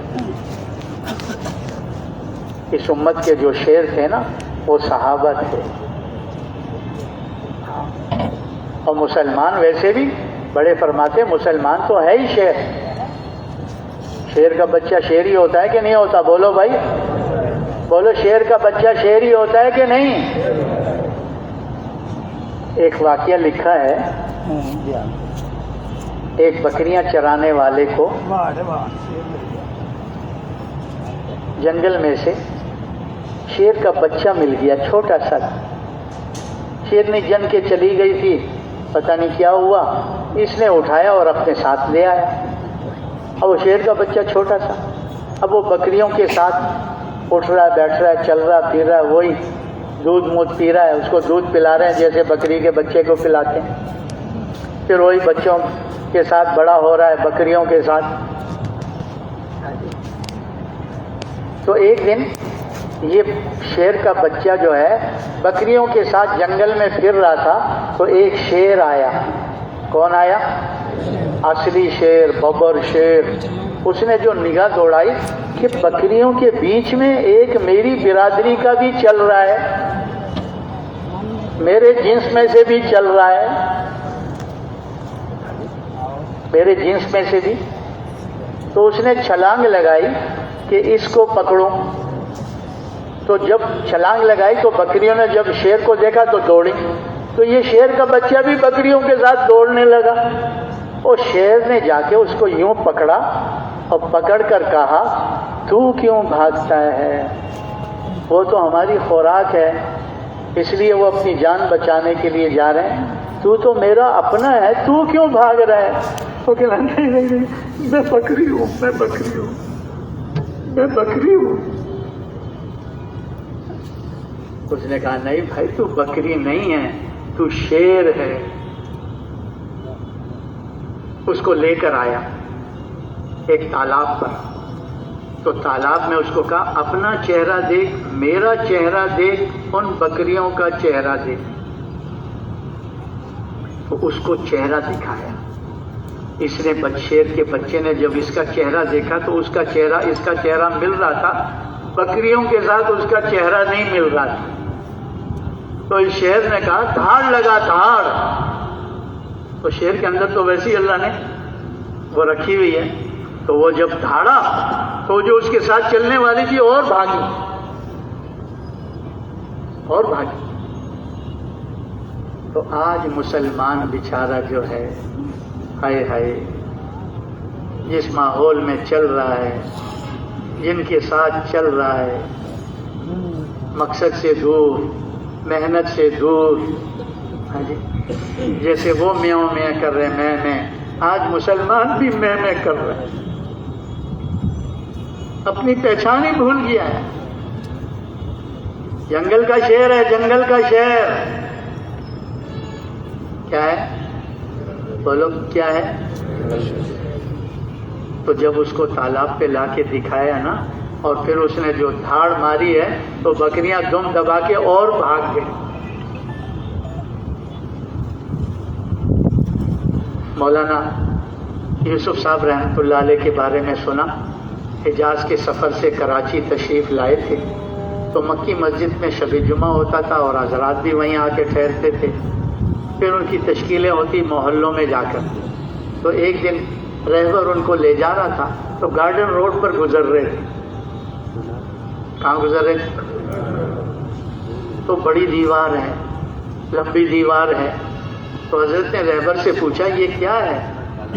اس امت کے جو شیر تھے نا وہ صحابہ تھے، اور مسلمان ویسے بھی بڑے فرماتے مسلمان تو ہے ہی شیر۔ شیر کا بچہ شیر ہی ہوتا ہے کہ نہیں ہوتا؟ بولو بھائی بولو، شیر کا بچہ شیر ہی ہوتا ہے کہ نہیں؟ ایک واقعہ لکھا ہے، ایک بکریاں چرانے والے کو جنگل میں سے شیر کا بچہ مل گیا، چھوٹا سا۔ شیرنی جن کے چلی گئی تھی، پتہ نہیں کیا ہوا، اس نے اٹھایا اور اپنے ساتھ لے آیا۔ اب وہ شیر کا بچہ چھوٹا سا، اب وہ بکریوں کے ساتھ اٹھ رہا ہے، بیٹھ رہا ہے، چل رہا پھر رہا ہے، وہی دودھ مودھ پی رہا ہے، اس کو دودھ پلا رہے ہیں جیسے بکری کے بچے کو پلاتے ہیں، پھر وہی بچوں کے ساتھ بڑا ہو رہا ہے، بکریوں کے ساتھ۔ تو ایک دن یہ شیر کا بچہ جو ہے بکریوں کے ساتھ جنگل میں پھر رہا تھا، تو ایک شیر آیا کون آیا؟ اصلی شیر، ببر شیر. اس نے جو نگاہ دوڑائی کہ بکریوں کے بیچ میں ایک میری برادری کا بھی چل رہا ہے، میرے جنس میں سے بھی چل رہا ہے، میرے جنس میں سے بھی. تو اس نے چھلانگ لگائی کہ اس کو پکڑوں. تو جب چھلانگ لگائی تو بکریوں نے جب شیر کو دیکھا تو دوڑی. تو یہ شیر کا بچہ بھی بکریوں کے ساتھ دوڑنے لگا. اور شیر نے جا کے اس کو یوں پکڑا اور پکڑ کر کہا تو کیوں بھاگتا ہے؟ وہ تو ہماری خوراک ہے، اس لیے وہ اپنی جان بچانے کے لیے جا رہے ہیں. تو تو میرا اپنا ہے، تو کیوں بھاگ رہا ہے؟ وہ کہہ رہا نہیں، میں بکری ہوں، میں بکری ہوں، میں بکری ہوں. اس نے کہا نہیں بھائی، تو بکری نہیں ہے، تو شیر ہے. اس کو لے کر آیا ایک تالاب پر. تو تالاب میں اس کو کہا اپنا چہرہ دیکھ، میرا چہرہ دیکھ، ان بکریوں کا چہرہ دیکھ. تو اس کو چہرہ دکھایا. اس نے شیر کے بچے نے جب اس کا چہرہ دیکھا تو اس کا چہرہ مل رہا تھا، بکریوں کے ساتھ اس کا چہرہ نہیں مل رہا تھا. تو اس شیر نے کہا دھاڑ لگا دھاڑ. تو شیر کے اندر تو ویسی اللہ نے وہ رکھی ہوئی ہے. تو وہ جب دھاڑا تو جو اس کے ساتھ چلنے والی تھی اور بھاگی اور بھاگی. تو آج مسلمان بیچارہ جو ہے، ہائے ہائے، جس ماحول میں چل رہا ہے، جن کے ساتھ چل رہا ہے، مقصد سے دور، محنت سے دور، جیسے وہ میوں میں کر رہے میں آج مسلمان بھی میں کر رہے ہیں. اپنی پہچان ہی بھول گیا ہے. جنگل کا شیر ہے، جنگل کا شیر. کیا ہے؟ بولو کیا ہے؟ تو جب اس کو تالاب پہ لا کے دکھایا نا، اور پھر اس نے جو دھاڑ ماری ہے تو بکریاں دم دبا کے اور بھاگ گئی. مولانا یوسف صاحب رحمۃ اللہ علیہ کے بارے میں سنا. حجاز کے سفر سے کراچی تشریف لائے تھے تو مکی مسجد میں شب جمعہ ہوتا تھا اور حضرات بھی وہیں آ کے ٹھہرتے تھے. پھر ان کی تشکیلیں ہوتی محلوں میں جا کر. تو ایک دن رہبر ان کو لے جا رہا تھا تو گارڈن روڈ پر گزر رہے تھے. کہاں گزر رہے تھے؟ تو بڑی دیوار ہے، لمبی دیوار ہے. تو حضرت نے رہبر سے پوچھا یہ کیا ہے،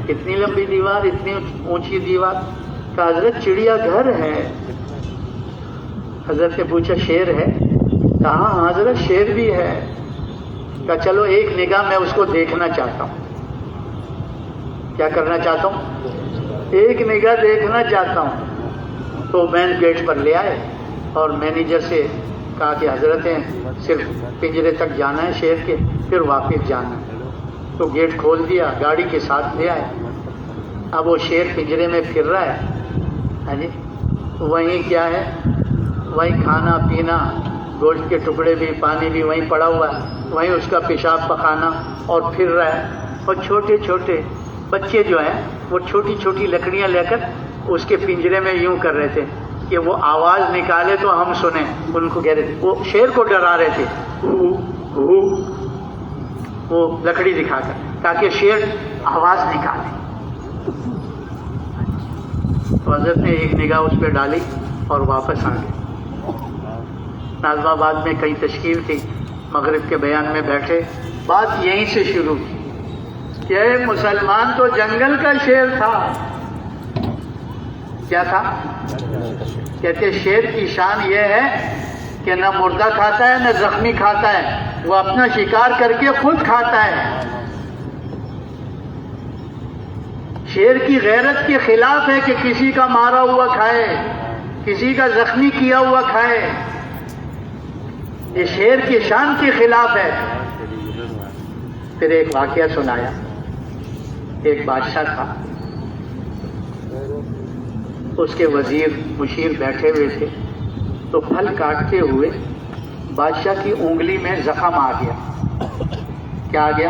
اتنی لمبی دیوار، اتنی اونچی دیوار؟ کہا حضرت چڑیا گھر ہے. حضرت نے پوچھا شیر ہے؟ کہا ہاں حضرت شیر بھی ہے. کہا چلو ایک نگاہ میں اس کو دیکھنا چاہتا ہوں. کیا کرنا چاہتا ہوں؟ ایک نگاہ دیکھنا چاہتا ہوں. تو مین گیٹ پر لے آئے اور مینیجر سے کہا کہ حضرت صرف پنجرے تک جانا ہے شیر کے، پھر واپس جانا ہے. تو گیٹ کھول دیا، گاڑی کے ساتھ لے آئے. اب وہ شیر پنجرے میں پھر رہا ہے. ہاں جی، وہیں کیا ہے، وہیں کھانا پینا، گوشت کے ٹکڑے بھی، پانی بھی وہیں پڑا ہوا ہے، وہیں اس کا پیشاب پخانا اور پھر رہا ہے. اور چھوٹے چھوٹے بچے جو ہیں وہ چھوٹی چھوٹی لکڑیاں لے کر اس کے پنجرے میں یوں کر رہے تھے کہ وہ آواز نکالے تو ہم سنیں. ان کو کہہ رہے تھے، وہ شیر کو ڈرا رہے تھے وہ لکڑی دکھا کر تاکہ شیر آواز نکالے. تو حضرت نے ایک نگاہ اس پہ ڈالی اور واپس آ گئے. ناظم آباد میں کئی تشکیل تھی، مغرب کے بیان میں بیٹھے، بات یہیں سے شروع کی کہ مسلمان تو جنگل کا شیر تھا. کیا تھا؟ کہتے شیر کی شان یہ ہے کہ نہ مردہ کھاتا ہے نہ زخمی کھاتا ہے، وہ اپنا شکار کر کے خود کھاتا ہے. شیر کی غیرت کے خلاف ہے کہ کسی کا مارا ہوا کھائے، کسی کا زخمی کیا ہوا کھائے. یہ شیر کی شان کے خلاف ہے. پھر ایک واقعہ سنایا. ایک بادشاہ تھا، اس کے وزیر مشیر بیٹھے ہوئے تھے. تو پھل کاٹتے ہوئے بادشاہ کی انگلی میں زخم آ گیا. کیا آ گیا؟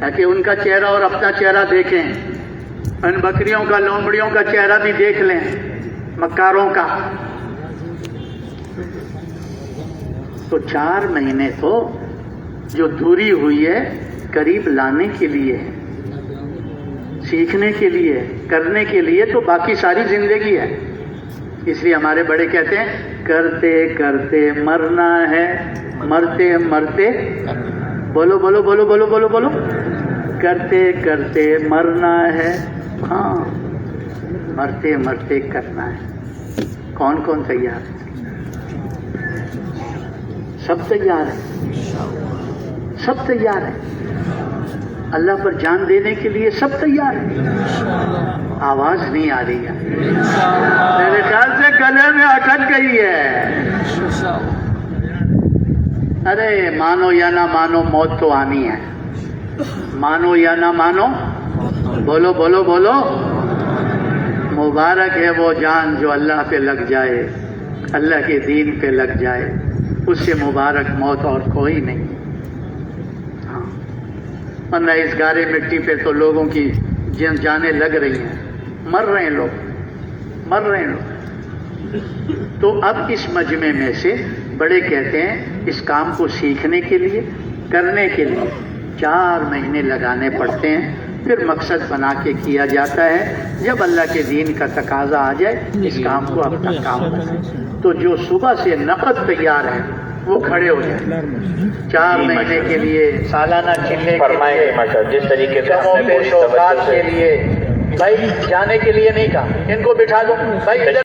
تاکہ ان کا چہرہ اور اپنا چہرہ دیکھیں، ان بکریوں کا لومڑیوں کا چہرہ بھی دیکھ لیں، مکاروں کا۔ تو 4 مہینے تو جو دوری ہوئی ہے قریب لانے کے لیے، سیکھنے کے لیے، کرنے کے لیے، تو باقی ساری زندگی ہے۔ اس لیے ہمارے بڑے کہتے ہیں کرتے کرتے مرنا ہے، مرتے مرتے بولو بولو بولو بولو بولو بولو، کرتے کرتے مرنا ہے، ہاں مرتے مرتے کرنا ہے۔ کون کون تیار ہے؟ سب تیار ہے، سب تیار ہے اللہ پر جان دینے کے لیے، سب تیار ہے۔ آواز نہیں آ رہی ہے، میرے خیال سے گلے میں اٹک گئی ہے۔ ارے مانو یا نہ مانو موت تو آنی ہے، مانو یا نہ مانو، بولو بولو بولو۔ مبارک ہے وہ جان جو اللہ پہ لگ جائے، اللہ کے دین پہ لگ جائے، اس سے مبارک موت اور کوئی نہیں۔ ہاں ورنہ اس گارے مٹی پہ تو لوگوں کی جانیں لگ رہی ہیں، مر رہے ہیں لوگ، مر رہے ہیں لوگ۔ تو اب اس مجمع میں سے بڑے کہتے ہیں اس کام کو سیکھنے کے لیے، کرنے کے لیے 4 مہینے لگانے پڑتے ہیں، پھر مقصد بنا کے کیا جاتا ہے۔ جب اللہ کے دین کا تقاضا آ جائے اس کام کو اپنا کام بنائے۔ تو جو صبح سے نقد تیار ہے وہ کھڑے ہو جائیں 4 مہینے کے لیے، سالانہ چلے کے لیے، جس طریقے سے کموں پیش اوقات کے لیے۔ بھائی جانے کے لیے نہیں کہا، ان کو بٹھا دو بھائی ادھر